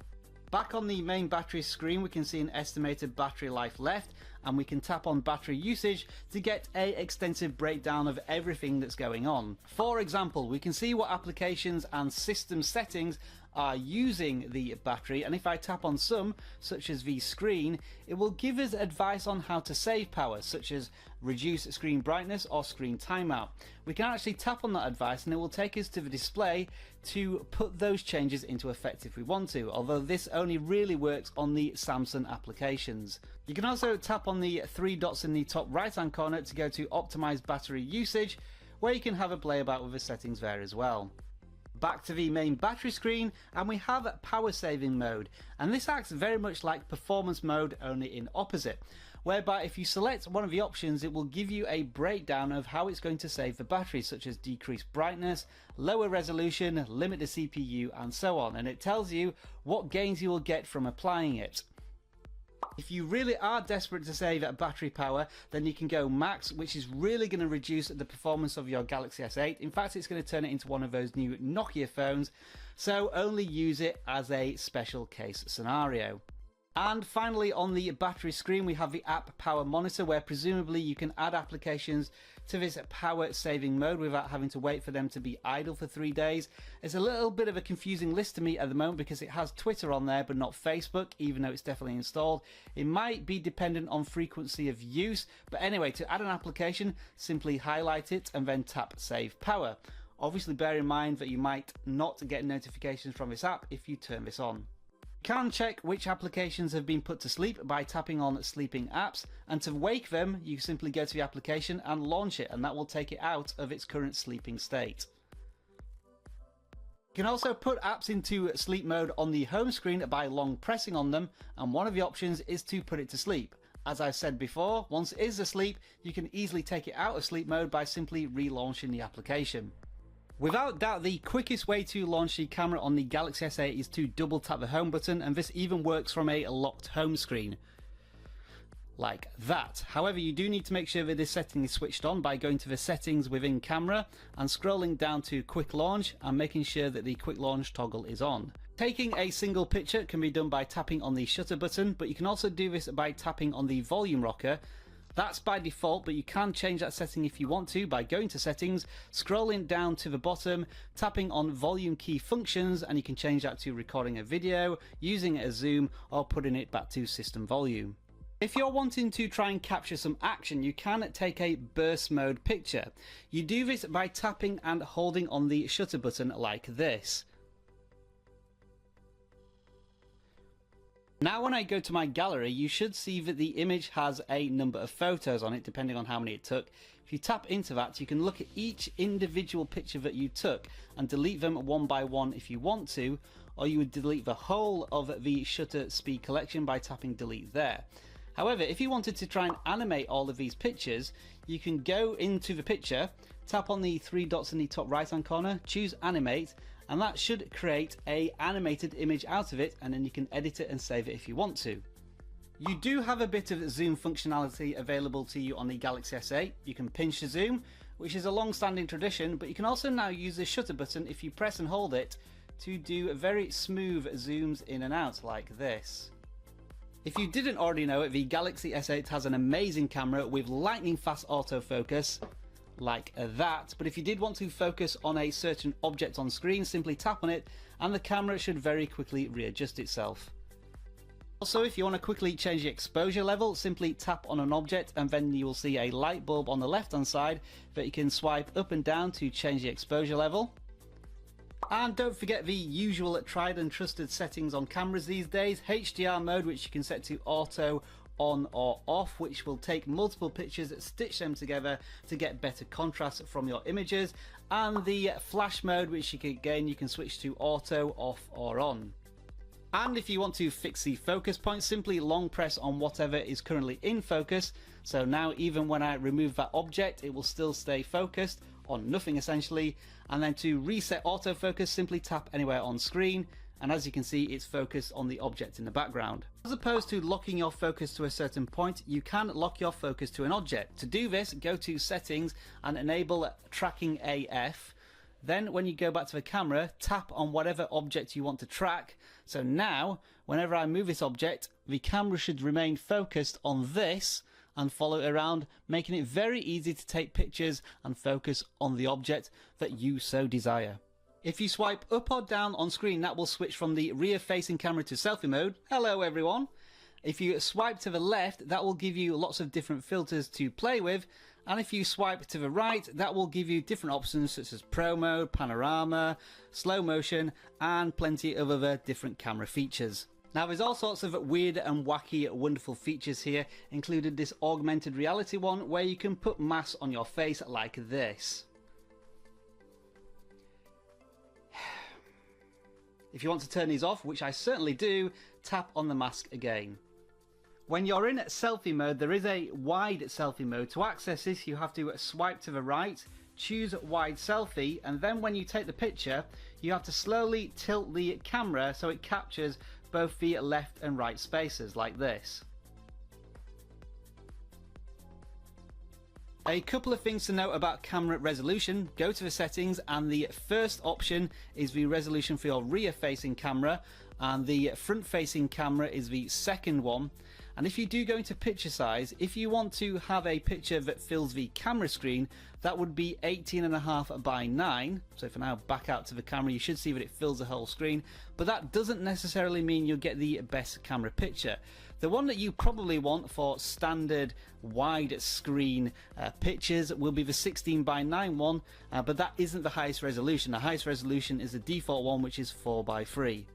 Back on the main battery screen, we can see an estimated battery life left, and we can tap on battery usage to get an extensive breakdown of everything that's going on. For example, we can see what applications and system settings are using the battery, and if I tap on some, such as the screen, it will give us advice on how to save power, such as reduce screen brightness or screen timeout. We can actually tap on that advice and it will take us to the display to put those changes into effect if we want to, although this only really works on the Samsung applications. You can also tap on the three dots in the top right hand corner to go to optimize battery usage, where you can have a play about with the settings there as well. Back to the main battery screen, and we have power saving mode, and this acts very much like performance mode, only in opposite, whereby if you select one of the options, it will give you a breakdown of how it's going to save the battery, such as decrease brightness, lower resolution, limit the CPU and so on, and it tells you what gains you will get from applying it. If you really are desperate to save battery power, then you can go max, which is really going to reduce the performance of your Galaxy S8. In fact, it's going to turn it into one of those new Nokia phones, so only use it as a special case scenario. And finally, on the battery screen, we have the app power monitor, where presumably you can add applications to this power saving mode without having to wait for them to be idle for 3 days. It's a little bit of a confusing list to me at the moment because it has Twitter on there but not Facebook, even though it's definitely installed. It might be dependent on frequency of use, but anyway, to add an application, simply highlight it and then tap Save Power. Obviously bear in mind that you might not get notifications from this app if you turn this on. You can check which applications have been put to sleep by tapping on sleeping apps, and to wake them you simply go to the application and launch it, and that will take it out of its current sleeping state. You can also put apps into sleep mode on the home screen by long pressing on them, and one of the options is to put it to sleep. As I said before, once it is asleep you can easily take it out of sleep mode by simply relaunching the application. Without doubt, the quickest way to launch the camera on the Galaxy S8 is to double tap the home button, and this even works from a locked home screen. Like that. However, you do need to make sure that this setting is switched on by going to the settings within camera and scrolling down to quick launch and making sure that the quick launch toggle is on. Taking a single picture can be done by tapping on the shutter button, but you can also do this by tapping on the volume rocker. That's by default, but you can change that setting if you want to by going to settings, scrolling down to the bottom, tapping on volume key functions, and you can change that to recording a video, using it as zoom, or putting it back to system volume. If you're wanting to try and capture some action, you can take a burst mode picture. You do this by tapping and holding on the shutter button like this. Now when I go to my gallery, you should see that the image has a number of photos on it, depending on how many it took. If you tap into that, you can look at each individual picture that you took and delete them one by one if you want to, or you would delete the whole of the shutter speed collection by tapping delete there. However, if you wanted to try and animate all of these pictures, you can go into the picture, tap on the 3 dots in the top right hand corner, choose animate, and that should create an animated image out of it, and then you can edit it and save it if you want to. You do have a bit of zoom functionality available to you on the Galaxy S8. You can pinch to zoom, which is a long-standing tradition, but you can also now use the shutter button if you press and hold it to do very smooth zooms in and out like this. If you didn't already know it, the Galaxy S8 has an amazing camera with lightning fast autofocus, like that, but if you did want to focus on a certain object on screen, simply tap on it and the camera should very quickly readjust itself. Also, if you want to quickly change the exposure level, simply tap on an object and then you will see a light bulb on the left hand side that you can swipe up and down to change the exposure level. And don't forget the usual tried and trusted settings on cameras these days: HDR mode, which you can set to auto, on or off, which will take multiple pictures, stitch them together to get better contrast from your images, and the flash mode, which you can switch to auto, off or on. And if you want to fix the focus point, simply long press on whatever is currently in focus. So now even when I remove that object, it will still stay focused on nothing essentially. And then to reset autofocus, simply tap anywhere on screen, and as you can see, it's focused on the object in the background. As opposed to locking your focus to a certain point, you can lock your focus to an object. To do this, go to settings and enable tracking AF. Then when you go back to the camera, tap on whatever object you want to track. So now, whenever I move this object, the camera should remain focused on this and follow it around, making it very easy to take pictures and focus on the object that you so desire. If you swipe up or down on screen, that will switch from the rear facing camera to selfie mode. Hello everyone. If you swipe to the left, that will give you lots of different filters to play with. And if you swipe to the right, that will give you different options such as Pro Mode, Panorama, Slow Motion, and plenty of other different camera features. Now there's all sorts of weird and wacky wonderful features here, including this augmented reality one where you can put masks on your face like this. If you want to turn these off, which I certainly do, tap on the mask again. When you're in selfie mode, there is a wide selfie mode. To access this, you have to swipe to the right, choose wide selfie, and then when you take the picture, you have to slowly tilt the camera so it captures both the left and right spaces like this. A couple of things to note about camera resolution. Go to the settings and the first option is the resolution for your rear facing camera, and the front facing camera is the second one. And if you do go into picture size, if you want to have a picture that fills the camera screen, that would be 18.5 by 9. So if I now back out to the camera, you should see that it fills the whole screen, but that doesn't necessarily mean you'll get the best camera picture. The one that you probably want for standard wide screen pictures will be the 16 by 9 one, but that isn't the highest resolution. The highest resolution is the default one, which is 4 by 3.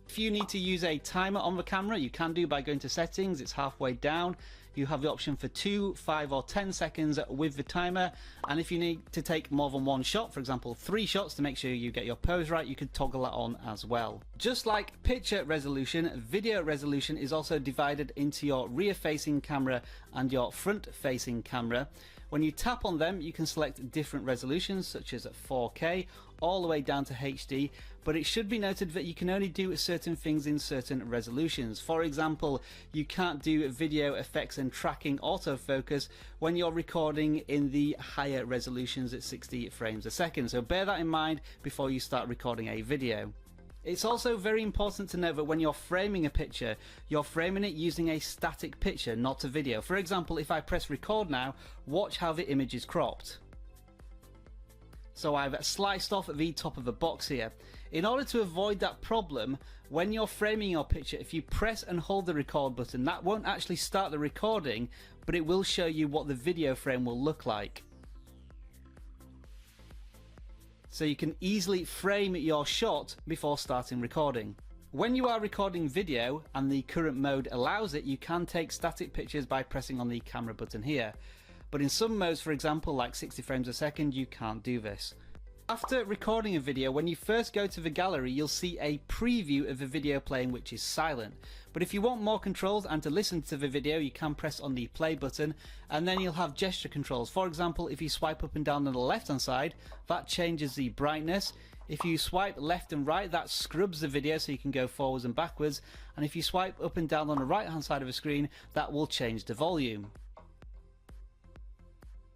If you need to use a timer on the camera, you can do by going to settings. It's halfway down. You have the option for 2, 5 or 10 seconds with the timer, and if you need to take more than one shot, for example 3 shots to make sure you get your pose right, you could toggle that on as well. Just like picture resolution, video resolution is also divided into your rear facing camera and your front facing camera. When you tap on them, you can select different resolutions such as 4K all the way down to HD, but it should be noted that you can only do certain things in certain resolutions. For example, you can't do video effects and tracking autofocus when you're recording in the higher resolutions at 60 frames a second, so bear that in mind before you start recording a video. It's also very important to know that when you're framing a picture, you're framing it using a static picture, not a video. For example, if I press record now, watch how the image is cropped. So I've sliced off the top of the box here. In order to avoid that problem, when you're framing your picture, if you press and hold the record button, that won't actually start the recording, but it will show you what the video frame will look like. So you can easily frame your shot before starting recording. When you are recording video and the current mode allows it, you can take static pictures by pressing on the camera button here. But in some modes, for example like 60 frames a second, you can't do this. After recording a video, when you first go to the gallery, you'll see a preview of the video playing, which is silent. But if you want more controls and to listen to the video, you can press on the play button, and then you'll have gesture controls. For example, if you swipe up and down on the left hand side, that changes the brightness. If you swipe left and right, that scrubs the video so you can go forwards and backwards. And if you swipe up and down on the right hand side of the screen, that will change the volume.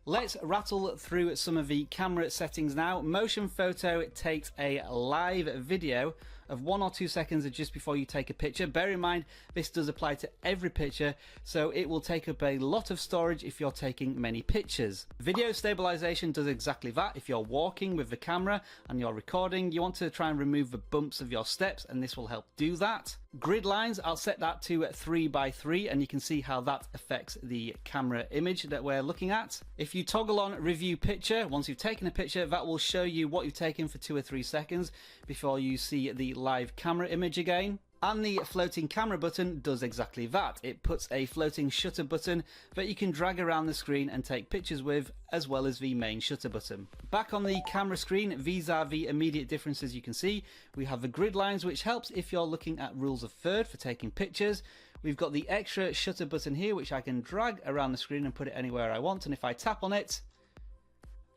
Let's rattle through some of the camera settings now. Motion photo takes a live video of 1 or 2 seconds just before you take a picture. Bear in mind, this does apply to every picture, so it will take up a lot of storage if you're taking many pictures. Video stabilization does exactly that. If you're walking with the camera and you're recording, you want to try and remove the bumps of your steps, and this will help do that. Grid lines, I'll set that to 3 by 3, and you can see how that affects the camera image that we're looking at. If you toggle on review picture, once you've taken a picture, that will show you what you've taken for 2 or 3 seconds before you see the live camera image again. And the floating camera button does exactly that. It puts a floating shutter button that you can drag around the screen and take pictures with, as well as the main shutter button. Back on the camera screen, these are the immediate differences you can see. We have the grid lines, which helps if you're looking at rules of third for taking pictures. We've got the extra shutter button here, which I can drag around the screen and put it anywhere I want. And if I tap on it,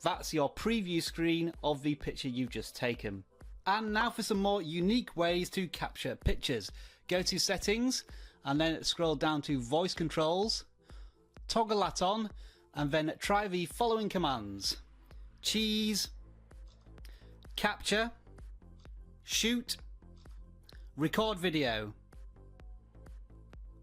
that's your preview screen of the picture you've just taken. And now for some more unique ways to capture pictures. Go to settings and then scroll down to voice controls, toggle that on, and then try the following commands: cheese, capture, shoot, record video.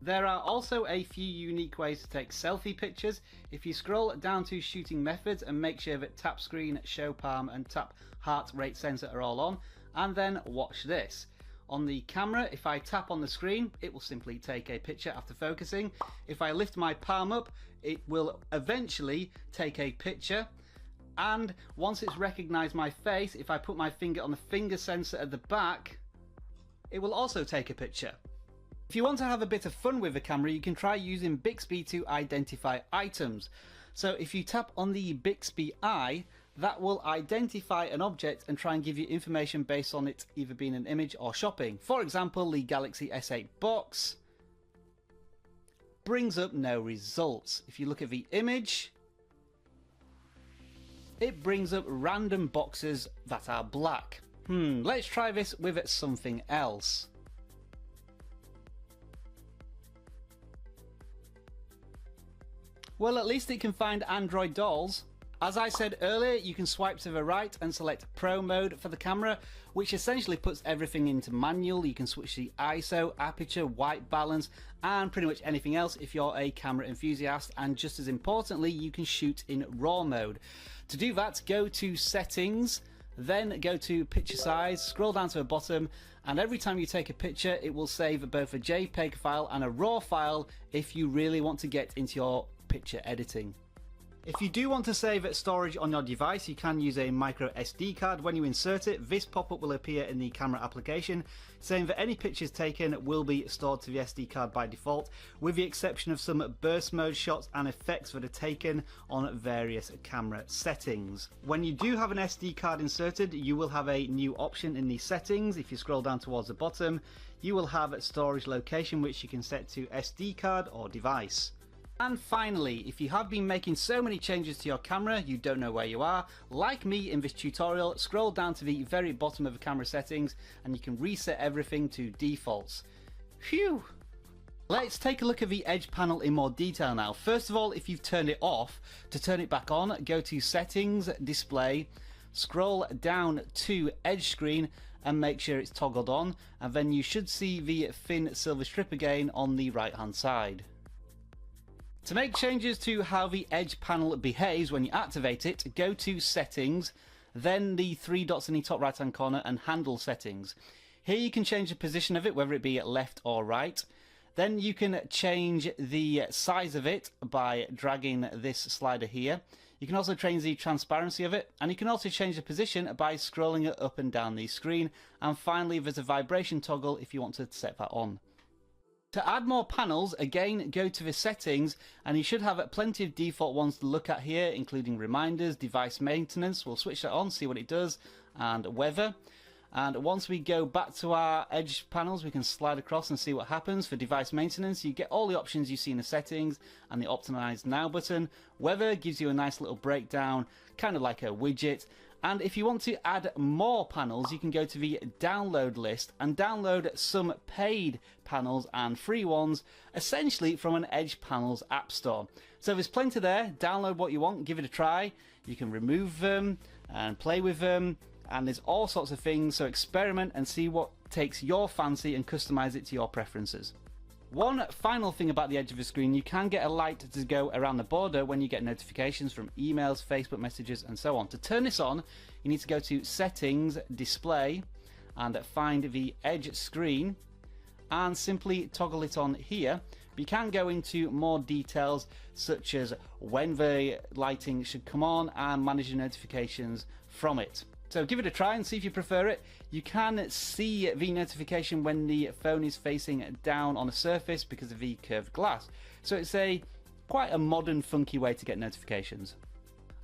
There are also a few unique ways to take selfie pictures. If you scroll down to shooting methods and make sure that tap screen, show palm and tap heart rate sensor are all on, and then watch this. On the camera, if I tap on the screen, it will simply take a picture after focusing. If I lift my palm up, it will eventually take a picture. And once it's recognized my face, if I put my finger on the finger sensor at the back, it will also take a picture. If you want to have a bit of fun with the camera, you can try using Bixby to identify items. So if you tap on the Bixby eye, that will identify an object and try and give you information based on it either being an image or shopping. For example, the Galaxy S8 box brings up no results. If you look at the image, it brings up random boxes that are black. Let's try this with something else. Well, at least it can find Android dolls. As I said earlier, you can swipe to the right and select Pro mode for the camera, which essentially puts everything into manual. You can switch the ISO, aperture, white balance, and pretty much anything else if you're a camera enthusiast. And just as importantly, you can shoot in RAW mode. To do that, go to Settings, then go to Picture Size, scroll down to the bottom, and every time you take a picture, it will save both a JPEG file and a RAW file if you really want to get into your picture editing. If you do want to save storage on your device, you can use a micro SD card. When you insert it, this pop-up will appear in the camera application, saying that any pictures taken will be stored to the SD card by default, with the exception of some burst mode shots and effects that are taken on various camera settings. When you do have an SD card inserted, you will have a new option in the settings. If you scroll down towards the bottom, you will have a storage location which you can set to SD card or device. And finally, if you have been making so many changes to your camera you don't know where you are, like me in this tutorial, scroll down to the very bottom of the camera settings and you can reset everything to defaults. Phew! Let's take a look at the edge panel in more detail now. First of all, if you've turned it off, to turn it back on, go to Settings, Display, scroll down to Edge Screen and make sure it's toggled on, and then you should see the thin silver strip again on the right hand side. To make changes to how the edge panel behaves when you activate it, go to Settings, then the three dots in the top right hand corner and Handle Settings. Here you can change the position of it, whether it be left or right. Then you can change the size of it by dragging this slider here. You can also change the transparency of it, and you can also change the position by scrolling it up and down the screen. And finally, there's a vibration toggle if you want to set that on. To add more panels, again, go to the settings and you should have plenty of default ones to look at here, including reminders, device maintenance. We'll switch that on, see what it does, and weather. And once we go back to our edge panels, we can slide across and see what happens. For device maintenance, you get all the options you see in the settings and the Optimize Now button. Weather gives you a nice little breakdown, kind of like a widget. And if you want to add more panels, you can go to the download list and download some paid panels and free ones, essentially from an Edge Panels app store. So there's plenty there. Download what you want, give it a try. You can remove them and play with them, and there's all sorts of things. So experiment and see what takes your fancy and customize it to your preferences. One final thing about the edge of the screen, you can get a light to go around the border when you get notifications from emails, Facebook messages and so on. To turn this on, you need to go to Settings, Display, and find the edge screen and simply toggle it on here. But you can go into more details such as when the lighting should come on and manage your notifications from it. So give it a try and see if you prefer it. You can see the notification when the phone is facing down on a surface because of the curved glass. So it's quite a modern, funky way to get notifications.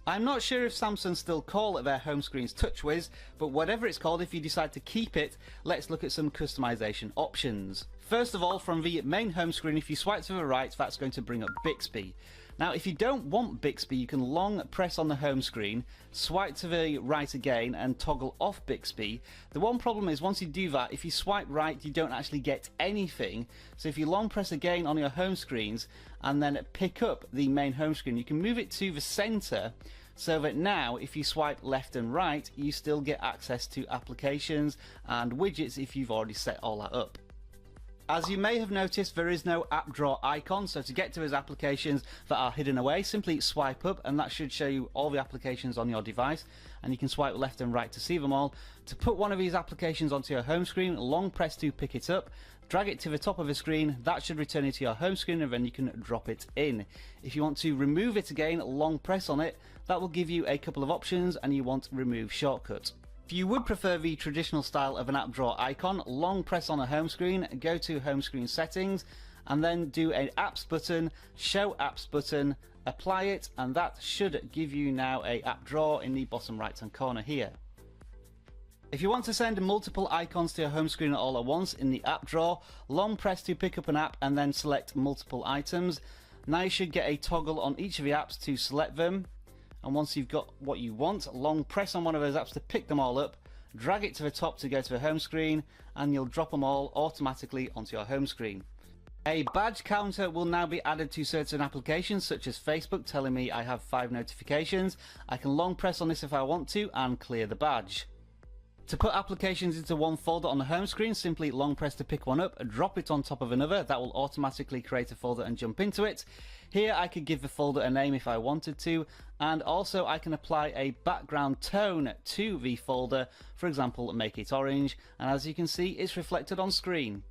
I'm not sure if Samsung still call their home screens TouchWiz, but whatever it's called, if you decide to keep it, let's look at some customization options. First of all, from the main home screen, if you swipe to the right, that's going to bring up Bixby. Now, if you don't want Bixby, you can long press on the home screen, swipe to the right again and toggle off Bixby. The one problem is once you do that, if you swipe right, you don't actually get anything. So if you long press again on your home screens and then pick up the main home screen, you can move it to the center so that now if you swipe left and right, you still get access to applications and widgets if you've already set all that up. As you may have noticed, there is no app drawer icon, so to get to those applications that are hidden away, simply swipe up and that should show you all the applications on your device, and you can swipe left and right to see them all. To put one of these applications onto your home screen, long press to pick it up, drag it to the top of the screen, that should return it to your home screen and then you can drop it in. If you want to remove it again, long press on it, that will give you a couple of options and you want remove shortcut. If you would prefer the traditional style of an app drawer icon, long press on a home screen, go to home screen settings, and then do an apps button, show apps button, apply it, and that should give you now a app drawer in the bottom right hand corner here. If you want to send multiple icons to your home screen all at once in the app drawer, long press to pick up an app and then select multiple items. Now you should get a toggle on each of the apps to select them. And once you've got what you want, long press on one of those apps to pick them all up, drag it to the top to go to the home screen, and you'll drop them all automatically onto your home screen. A badge counter will now be added to certain applications such as Facebook, telling me I have 5 notifications. I can long press on this if I want to and clear the badge. To put applications into one folder on the home screen, simply long press to pick one up, drop it on top of another. That will automatically create a folder and jump into it. Here I could give the folder a name if I wanted to, and also I can apply a background tone to the folder, for example make it orange, and as you can see it's reflected on screen.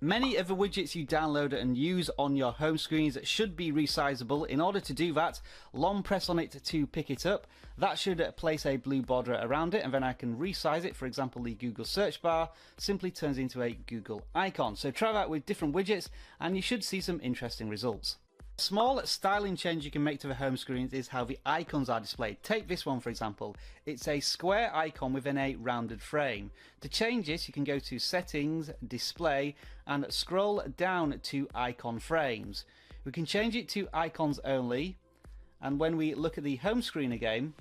Many of the widgets you download and use on your home screens should be resizable. In order to do that, long press on it to pick it up. That should place a blue border around it, and then I can resize it. For example, the Google search bar simply turns into a Google icon. So try that with different widgets and you should see some interesting results. A small styling change you can make to the home screens is how the icons are displayed. Take this one for example. It's a square icon within a rounded frame. To change this, you can go to Settings, Display, and scroll down to Icon Frames. We can change it to Icons Only, and when we look at the home screen again,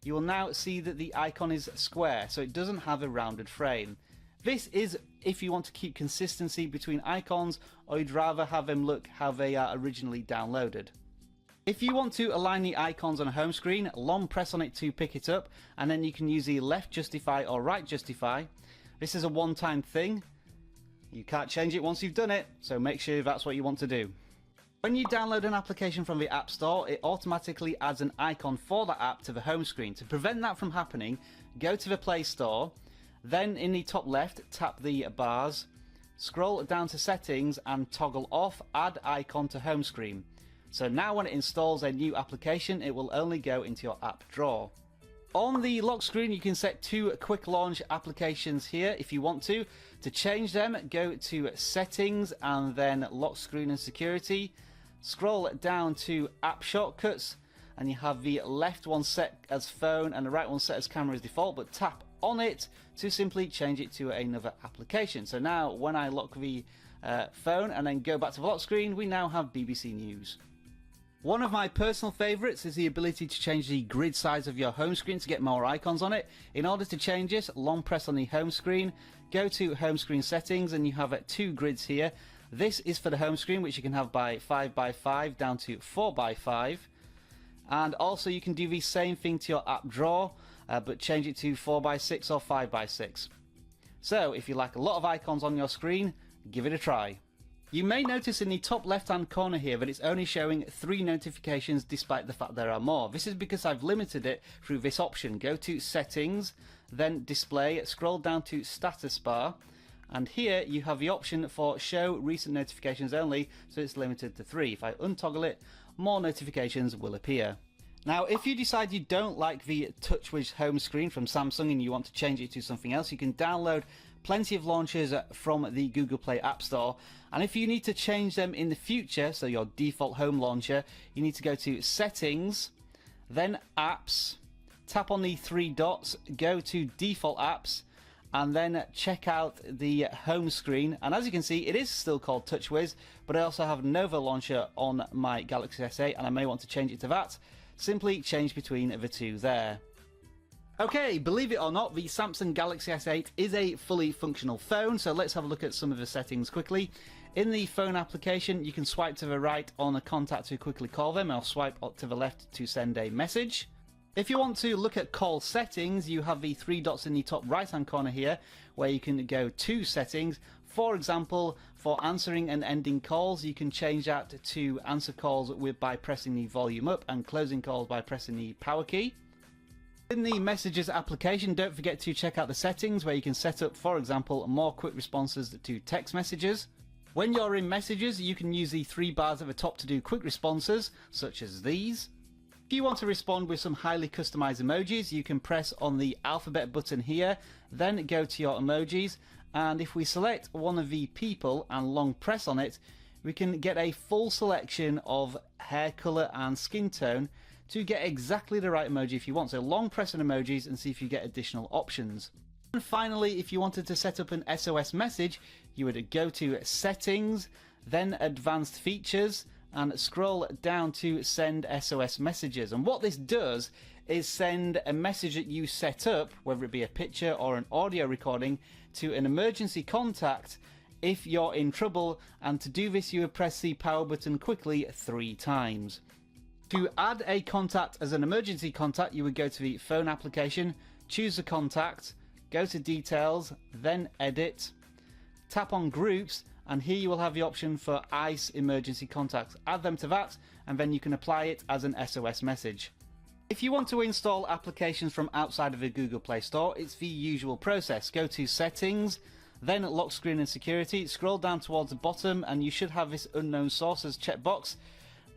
you will now see that the icon is square, so it doesn't have a rounded frame. This is if you want to keep consistency between icons, or you'd rather have them look how they are originally downloaded. If you want to align the icons on a home screen, long press on it to pick it up, and then you can use the left justify or right justify. This is a one-time thing. You can't change it once you've done it, so make sure that's what you want to do. When you download an application from the App Store, it automatically adds an icon for that app to the home screen. To prevent that from happening, go to the Play Store, then in the top left, tap the bars, scroll down to Settings and toggle off Add Icon to Home Screen. So now when it installs a new application, it will only go into your app drawer. On the lock screen, you can set 2 quick launch applications here if you want to. To change them, go to Settings and then Lock Screen and Security. Scroll down to App Shortcuts, and you have the left one set as phone and the right one set as camera as default, but tap on it to simply change it to another application. So now when I lock the phone and then go back to the lock screen, we now have BBC News. One of my personal favourites is the ability to change the grid size of your home screen to get more icons on it. In order to change this, long press on the home screen, go to home screen settings, and you have 2 grids here. This is for the home screen, which you can have by 5x5 down to 4x5, and also you can do the same thing to your app drawer, but change it to 4x6 or 5x6. So if you like a lot of icons on your screen, give it a try. You may notice in the top left hand corner here that it's only showing 3 notifications despite the fact there are more. This is because I've limited it through this option. Go to Settings, then Display, scroll down to Status Bar, and here you have the option for Show Recent Notifications Only, so it's limited to 3. If I untoggle it, more notifications will appear. Now, if you decide you don't like the TouchWiz home screen from Samsung and you want to change it to something else, you can download plenty of launchers from the Google Play App Store. And if you need to change them in the future, so your default home launcher, you need to go to Settings, then Apps, tap on the 3 dots, go to Default Apps, and then check out the home screen. And as you can see, it is still called TouchWiz, but I also have Nova Launcher on my Galaxy S8, and I may want to change it to that. Simply change between the 2 there. Okay, believe it or not, the Samsung Galaxy S8 is a fully functional phone, so let's have a look at some of the settings quickly. In the phone application, you can swipe to the right on a contact to quickly call them, or swipe up to the left to send a message. If you want to look at call settings, you have the 3 dots in the top right hand corner here, where you can go to settings. For example, for answering and ending calls, you can change that to answer calls by pressing the volume up, and closing calls by pressing the power key. In the Messages application, don't forget to check out the settings where you can set up, for example, more quick responses to text messages. When you're in Messages, you can use the 3 bars at the top to do quick responses, such as these. If you want to respond with some highly customized emojis, you can press on the alphabet button here, then go to your emojis, and if we select one of the people and long press on it, we can get a full selection of hair color and skin tone to get exactly the right emoji if you want. So long press on emojis and see if you get additional options. And finally, if you wanted to set up an SOS message, you would go to Settings, then Advanced Features, and scroll down to Send SOS Messages. And what this does is send a message that you set up, whether it be a picture or an audio recording, to an emergency contact if you're in trouble, and to do this you would press the power button quickly 3 times. To add a contact as an emergency contact, you would go to the phone application, choose the contact, go to details, then edit, tap on groups, and here you will have the option for ICE emergency contacts. Add them to that, and then you can apply it as an SOS message. If you want to install applications from outside of the Google Play Store, it's the usual process. Go to Settings, then Lock Screen and Security, scroll down towards the bottom, and you should have this Unknown Sources checkbox.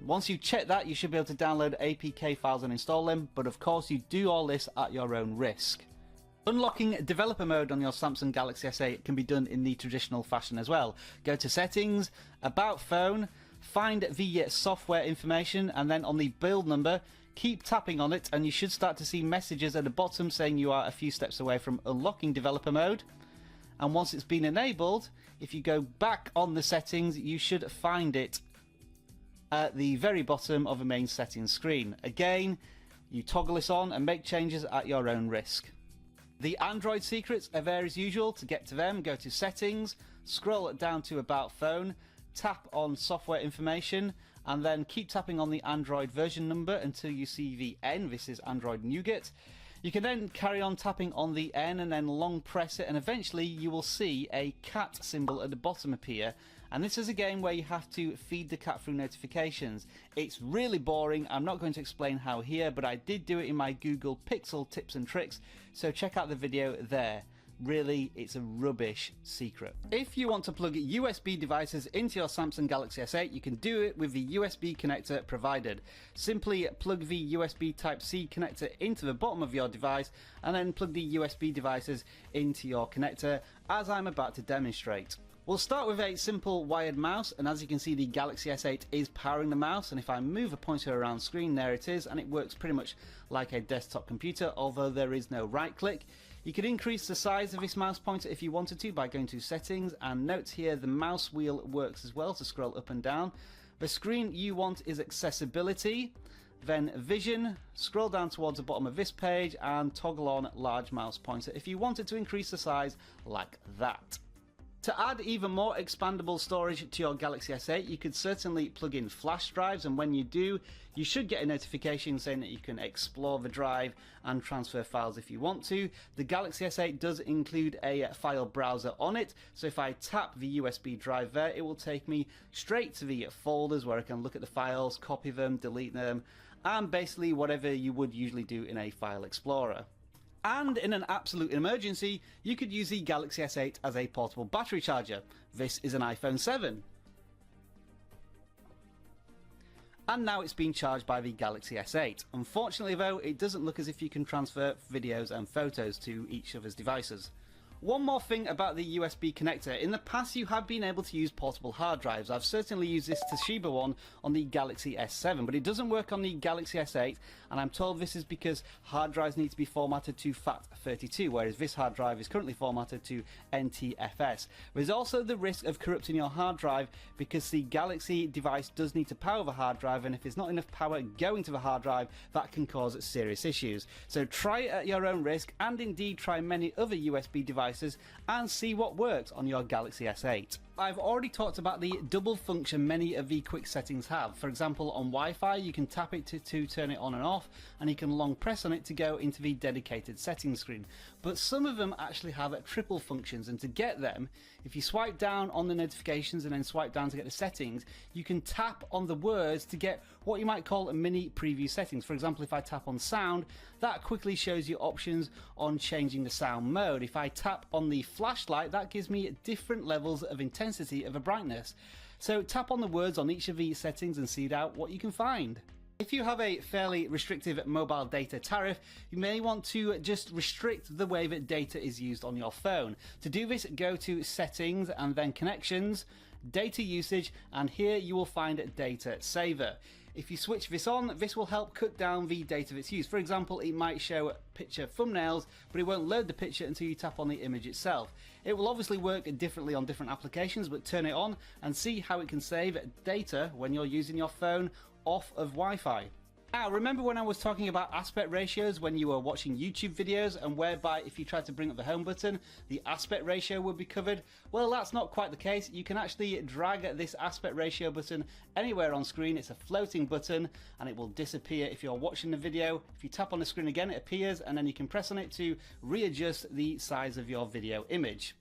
Once you check that, you should be able to download APK files and install them, but of course you do all this at your own risk. Unlocking developer mode on your Samsung Galaxy S8 can be done in the traditional fashion as well. Go to Settings, About Phone, find the software information, and then on the build number, keep tapping on it, and you should start to see messages at the bottom saying you are a few steps away from unlocking developer mode. And once it's been enabled, if you go back on the settings, you should find it at the very bottom of the main settings screen. Again, you toggle this on and make changes at your own risk. The Android secrets are there as usual. To get to them, go to Settings, scroll down to About Phone, tap on Software Information, and then keep tapping on the Android version number until you see the N. This is Android Nougat. You can then carry on tapping on the N and then long press it, and eventually you will see a cat symbol at the bottom appear. And this is a game where you have to feed the cat through notifications. It's really boring. I'm not going to explain how here, but I did do it in my Google Pixel tips and tricks, so check out the video there. Really, it's a rubbish secret. If you want to plug USB devices into your Samsung Galaxy S8, you can do it with the USB connector provided. Simply plug the USB Type-C connector into the bottom of your device and then plug the USB devices into your connector, as I'm about to demonstrate. We'll start with a simple wired mouse, and as you can see, the Galaxy S8 is powering the mouse, and if I move a pointer around screen, there it is, and it works pretty much like a desktop computer, although there is no right click. You could increase the size of this mouse pointer if you wanted to by going to Settings, and note here the mouse wheel works as well to scroll up and down. The screen you want is Accessibility, then Vision, scroll down towards the bottom of this page and toggle on Large Mouse Pointer if you wanted to increase the size like that. To add even more expandable storage to your Galaxy S8, you could certainly plug in flash drives, and when you do, you should get a notification saying that you can explore the drive and transfer files if you want to. The Galaxy S8 does include a file browser on it, so if I tap the USB drive there, it will take me straight to the folders where I can look at the files, copy them, delete them, and basically whatever you would usually do in a file explorer. And in an absolute emergency, you could use the Galaxy S8 as a portable battery charger. This is an iPhone 7. And now it's being charged by the Galaxy S8. Unfortunately though, it doesn't look as if you can transfer videos and photos to each other's devices. One more thing about the USB connector. In the past you have been able to use portable hard drives. I've certainly used this Toshiba one on the Galaxy S7, but it doesn't work on the Galaxy S8, and I'm told this is because hard drives need to be formatted to FAT32, whereas this hard drive is currently formatted to NTFS. There's also the risk of corrupting your hard drive because the Galaxy device does need to power the hard drive, and if there's not enough power going to the hard drive, that can cause serious issues. So try it at your own risk, and indeed try many other USB devices and see what works on your Galaxy S8. I've already talked about the double function many of the quick settings have. For example, on Wi-Fi you can tap it to turn it on and off, and you can long press on it to go into the dedicated settings screen. But some of them actually have triple functions, and to get them, if you swipe down on the notifications and then swipe down to get the settings, you can tap on the words to get what you might call a mini preview settings. For example, if I tap on sound, that quickly shows you options on changing the sound mode. If I tap on the flashlight, that gives me different levels of intensity of a brightness. So tap on the words on each of these settings and see out what you can find. If you have a fairly restrictive mobile data tariff, you may want to just restrict the way that data is used on your phone. To do this, go to Settings and then Connections, Data Usage, and here you will find Data Saver. If you switch this on, this will help cut down the data that's used. For example, it might show picture thumbnails, but it won't load the picture until you tap on the image itself. It will obviously work differently on different applications, but turn it on and see how it can save data when you're using your phone off of Wi-Fi. Now, remember when I was talking about aspect ratios when you were watching YouTube videos, and whereby if you tried to bring up the home button, the aspect ratio would be covered? Well, that's not quite the case. You can actually drag this aspect ratio button anywhere on screen. It's a floating button and it will disappear if you're watching the video. If you tap on the screen again, it appears, and then you can press on it to readjust the size of your video image.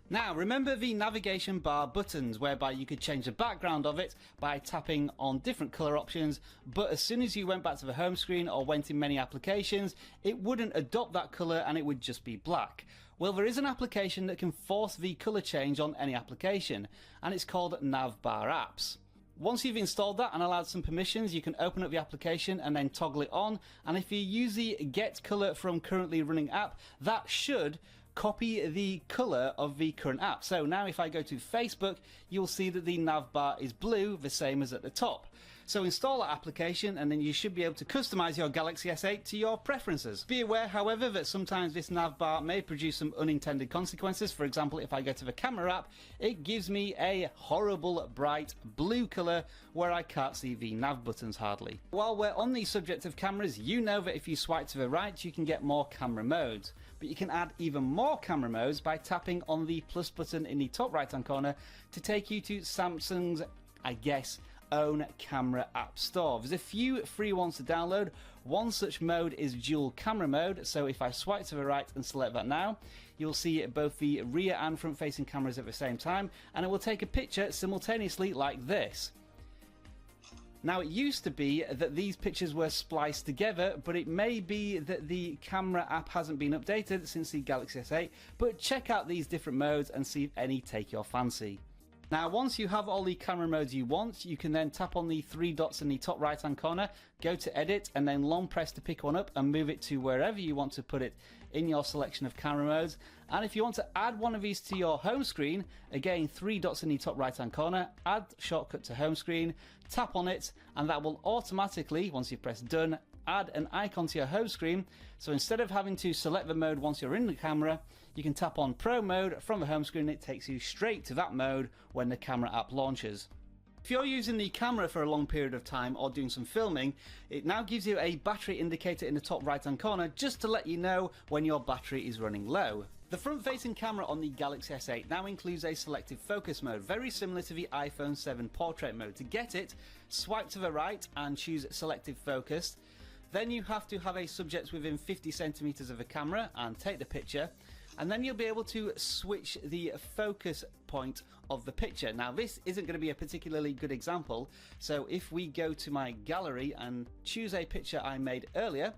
Now, remember the navigation bar buttons, whereby you could change the background of it by tapping on different color options, but as soon as you went back to the home screen or went in many applications, it wouldn't adopt that color and it would just be black. Well, there is an application that can force the color change on any application, and it's called Navbar Apps. Once you've installed that and allowed some permissions, you can open up the application and then toggle it on, and if you use the Get Color from Currently Running App, that should copy the color of the current app. So now if I go to Facebook, you'll see that the nav bar is blue, the same as at the top. So install that application and then you should be able to customize your Galaxy S8 to your preferences. Be aware, however, that sometimes this nav bar may produce some unintended consequences. For example, if I go to the camera app, it gives me a horrible bright blue color where I can't see the nav buttons hardly. While we're on the subject of cameras, you know that if you swipe to the right, you can get more camera modes. But you can add even more camera modes by tapping on the plus button in the top right hand corner to take you to Samsung's, I guess, own camera app store. There's a few free ones to download. One such mode is dual camera mode, so if I swipe to the right and select that now, you'll see both the rear and front facing cameras at the same time, and it will take a picture simultaneously like this. Now, it used to be that these pictures were spliced together, but it may be that the camera app hasn't been updated since the Galaxy S8, but check out these different modes and see if any take your fancy. Now, once you have all the camera modes you want, you can then tap on the three dots in the top right hand corner, go to edit, and then long press to pick one up and move it to wherever you want to put it in your selection of camera modes. And if you want to add one of these to your home screen, again, three dots in the top right hand corner, add shortcut to home screen, tap on it, and that will automatically, once you press done, add an icon to your home screen. So instead of having to select the mode once you're in the camera, you can tap on Pro Mode from the home screen. It takes you straight to that mode when the camera app launches. If you're using the camera for a long period of time or doing some filming, it now gives you a battery indicator in the top right hand corner just to let you know when your battery is running low. The front-facing camera on the Galaxy S8 now includes a selective focus mode, very similar to the iPhone 7 portrait mode. To get it, swipe to the right and choose selective focus. Then you have to have a subject within 50 centimeters of the camera and take the picture, and then you'll be able to switch the focus point of the picture. Now, this isn't going to be a particularly good example, so if we go to my gallery and choose a picture I made earlier,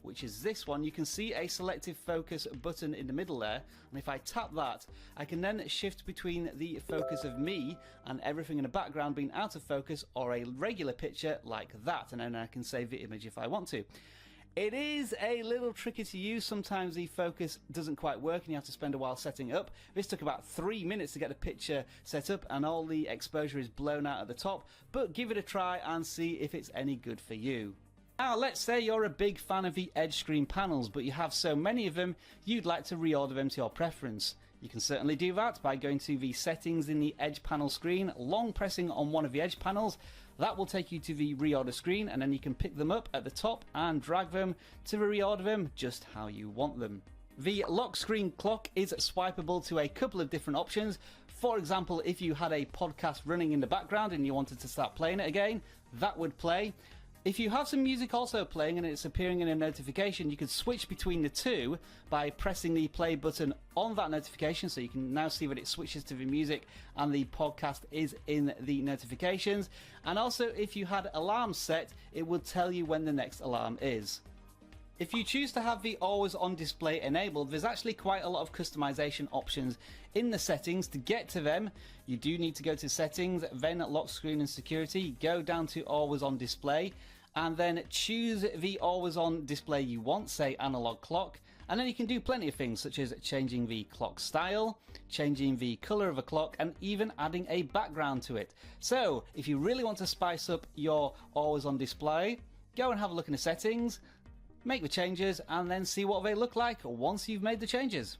which is this one, you can see a selective focus button in the middle there, and if I tap that, I can then shift between the focus of me and everything in the background being out of focus, or a regular picture like that, and then I can save the image if I want to. It is a little tricky to use. Sometimes the focus doesn't quite work and you have to spend a while setting it up. This took about 3 minutes to get the picture set up and all the exposure is blown out at the top, but give it a try and see if it's any good for you. Now, let's say you're a big fan of the edge screen panels, but you have so many of them, you'd like to reorder them to your preference. You can certainly do that by going to the settings in the edge panel screen, long pressing on one of the edge panels. That will take you to the reorder screen, and then you can pick them up at the top and drag them to reorder them just how you want them. The lock screen clock is swipeable to a couple of different options. For example, if you had a podcast running in the background and you wanted to start playing it again, that would play. If you have some music also playing and it's appearing in a notification, you could switch between the two by pressing the play button on that notification, so you can now see that it switches to the music and the podcast is in the notifications. And also, if you had alarms set, it would tell you when the next alarm is. If you choose to have the always on display enabled, there's actually quite a lot of customization options in the settings. To get to them, you do need to go to settings, then lock screen and security, go down to always on display, and then choose the always on display you want, say analog clock, and then you can do plenty of things such as changing the clock style, changing the color of a clock, and even adding a background to it. So if you really want to spice up your always on display, go and have a look in the settings, make the changes, and then see what they look like once you've made the changes.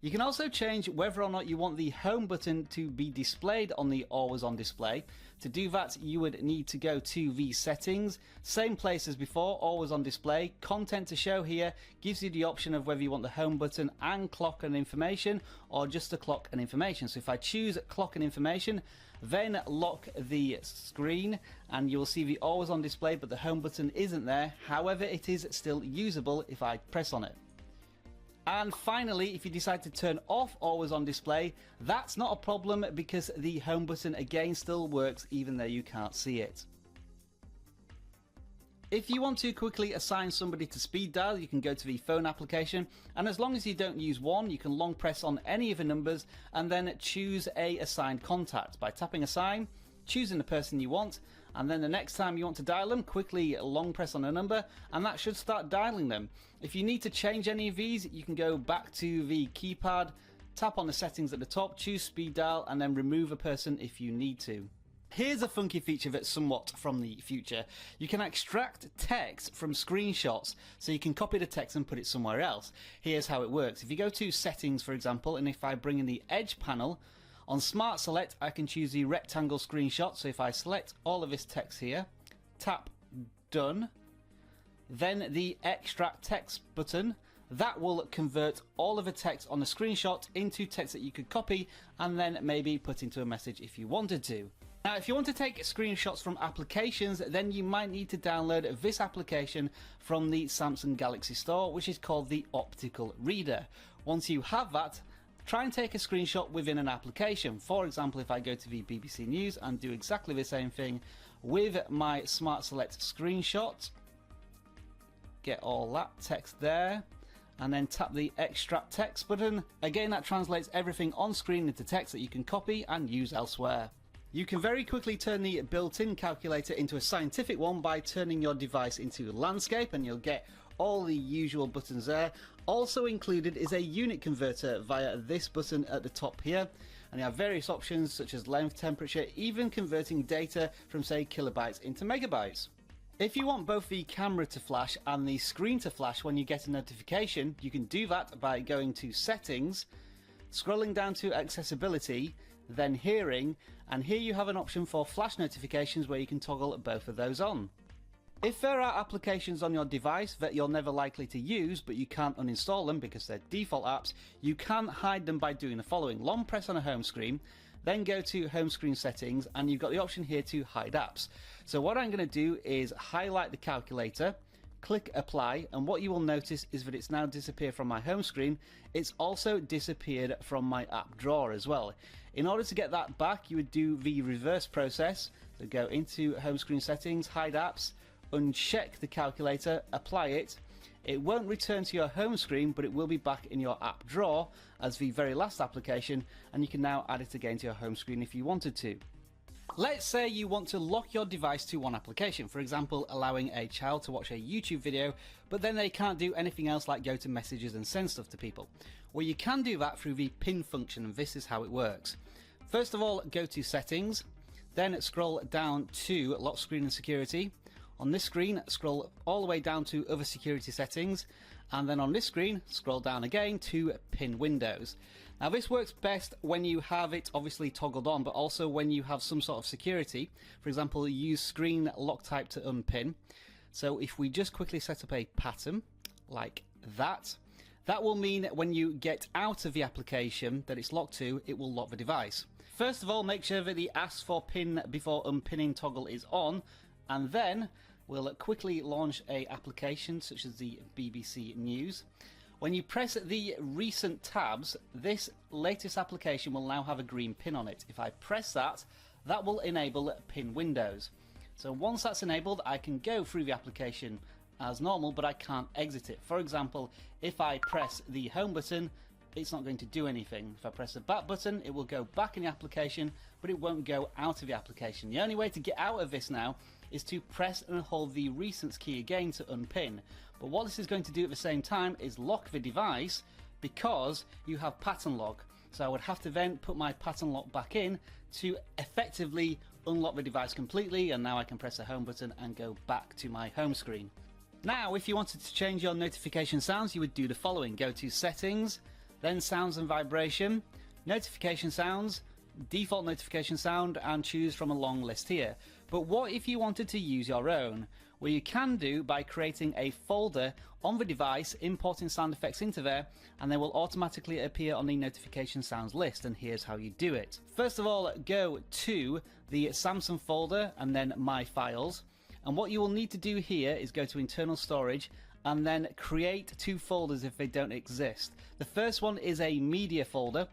You can also change whether or not you want the home button to be displayed on the always on display. To do that, you would need to go to the settings, same place as before, always on display. Content to show here gives you the option of whether you want the home button and clock and information, or just the clock and information. So if I choose clock and information, then lock the screen and you'll see the always on display, but the home button isn't there. However, it is still usable if I press on it. And finally, if you decide to turn off always on display, that's not a problem because the home button again still works even though you can't see it. If you want to quickly assign somebody to speed dial, you can go to the phone application, and as long as you don't use one, you can long press on any of the numbers and then choose a assigned contact by tapping assign, choosing the person you want, and then the next time you want to dial them, quickly long press on a number and that should start dialing them. If you need to change any of these, you can go back to the keypad, tap on the settings at the top, choose speed dial, and then remove a person if you need to. Here's a funky feature that's somewhat from the future. You can extract text from screenshots, so you can copy the text and put it somewhere else. Here's how it works. If you go to settings, for example, and if I bring in the edge panel, on Smart Select, I can choose the rectangle screenshot. So if I select all of this text here, tap Done, then the Extract Text button, that will convert all of the text on the screenshot into text that you could copy and then maybe put into a message if you wanted to. Now, if you want to take screenshots from applications, then you might need to download this application from the Samsung Galaxy Store, which is called the Optical Reader. Once you have that, try and take a screenshot within an application. For example, if I go to the BBC News and do exactly the same thing with my Smart Select screenshot, get all that text there, and then tap the Extract Text button. Again, that translates everything on screen into text that you can copy and use elsewhere. You can very quickly turn the built-in calculator into a scientific one by turning your device into landscape, and you'll get all the usual buttons there. Also included is a unit converter via this button at the top here, and you have various options such as length, temperature, even converting data from say kilobytes into megabytes. If you want both the camera to flash and the screen to flash when you get a notification, you can do that by going to settings, scrolling down to accessibility, then hearing, and here you have an option for flash notifications where you can toggle both of those on. If there are applications on your device that you're never likely to use but you can't uninstall them because they're default apps, you can hide them by doing the following. Long press on a home screen, then go to home screen settings, and you've got the option here to hide apps. So what I'm going to do is highlight the calculator, click apply, and what you will notice is that it's now disappeared from my home screen. It's also disappeared from my app drawer as well. In order to get that back, you would do the reverse process. So go into home screen settings, hide apps, uncheck the calculator, apply it. It won't return to your home screen, but it will be back in your app drawer as the very last application, and you can now add it again to your home screen if you wanted to. Let's say you want to lock your device to one application, for example, allowing a child to watch a YouTube video, but then they can't do anything else like go to messages and send stuff to people. Well, you can do that through the pin function, and this is how it works. First of all, go to settings, then scroll down to lock screen and security. On this screen, scroll all the way down to other security settings, and then on this screen, scroll down again to pin windows. Now this works best when you have it obviously toggled on, but also when you have some sort of security. For example, use screen lock type to unpin. So if we just quickly set up a pattern like that, that will mean when you get out of the application that it's locked to, it will lock the device. First of all, make sure that the ask for pin before unpinning toggle is on, and then we'll quickly launch a application such as the BBC News. When you press the recent tabs, this latest application will now have a green pin on it. If I press that, that will enable pin windows. So once that's enabled, I can go through the application as normal, but I can't exit it. For example, if I press the home button, it's not going to do anything. If I press the back button, it will go back in the application, but it won't go out of the application. The only way to get out of this now is to press and hold the recent key again to unpin. But what this is going to do at the same time is lock the device because you have pattern lock. So I would have to then put my pattern lock back in to effectively unlock the device completely, and now I can press the home button and go back to my home screen. Now, if you wanted to change your notification sounds, you would do the following. Go to settings, then sounds and vibration, notification sounds, default notification sound, and choose from a long list here. But what if you wanted to use your own? Well, you can do by creating a folder on the device, importing sound effects into there, and they will automatically appear on the notification sounds list, and here's how you do it. First of all, go to the Samsung folder and then My Files, and what you will need to do here is go to internal storage and then create two folders if they don't exist. The first one is a media folder,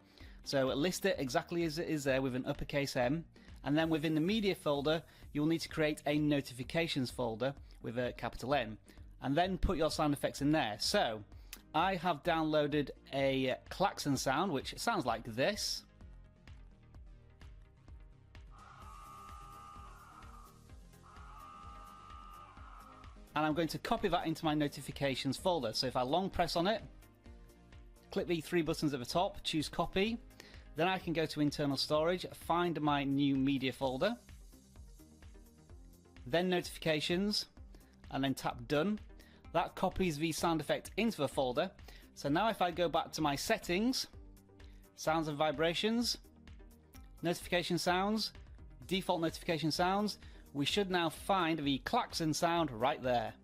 so list it exactly as it is there with an uppercase M, and then within the media folder you'll need to create a notifications folder with a capital N, and then put your sound effects in there. So I have downloaded a klaxon sound which sounds like this, and I'm going to copy that into my notifications folder. So if I long press on it, click the three buttons at the top, choose copy, then I can go to internal storage, find my new media folder, then notifications, and then tap done. That copies the sound effect into the folder. So now if I go back to my settings, sounds and vibrations, notification sounds, default notification sounds, we should now find the klaxon sound right there.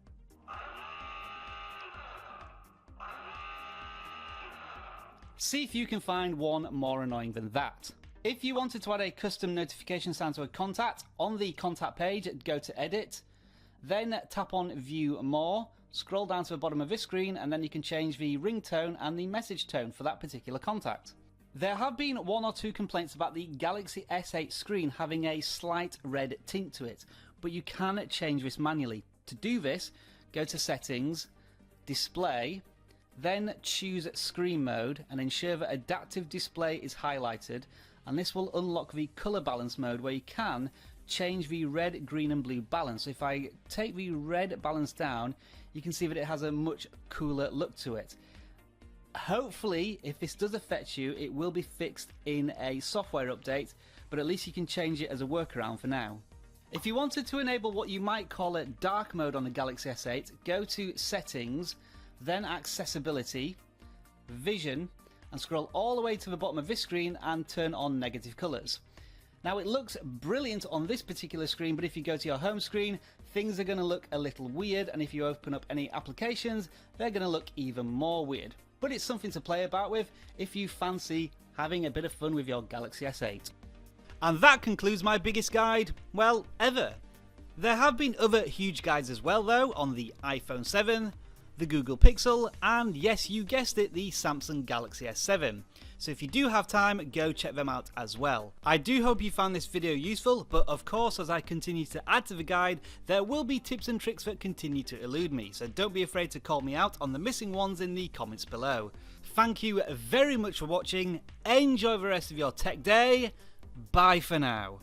See if you can find one more annoying than that. If you wanted to add a custom notification sound to a contact, on the contact page, go to edit, then tap on view more, scroll down to the bottom of this screen, and then you can change the ringtone and the message tone for that particular contact. There have been one or two complaints about the Galaxy S8 screen having a slight red tint to it, but you can change this manually. To do this, go to settings, display, then choose screen mode and ensure that adaptive display is highlighted, and this will unlock the color balance mode where you can change the red, green and blue balance. So if I take the red balance down, you can see that it has a much cooler look to it. Hopefully, if this does affect you, it will be fixed in a software update, but at least you can change it as a workaround for now. If you wanted to enable what you might call a dark mode on the Galaxy S8, go to settings, then accessibility, vision, and scroll all the way to the bottom of this screen and turn on negative colors. Now it looks brilliant on this particular screen, but if you go to your home screen, things are going to look a little weird, and if you open up any applications, they're going to look even more weird. But it's something to play about with if you fancy having a bit of fun with your Galaxy S8. And that concludes my biggest guide, well, ever. There have been other huge guides as well though, on the iPhone 7, the Google Pixel, and yes, you guessed it, the Samsung Galaxy S7. So if you do have time, go check them out as well. I do hope you found this video useful, but of course as I continue to add to the guide, there will be tips and tricks that continue to elude me, so don't be afraid to call me out on the missing ones in the comments below. Thank you very much for watching, enjoy the rest of your tech day, bye for now.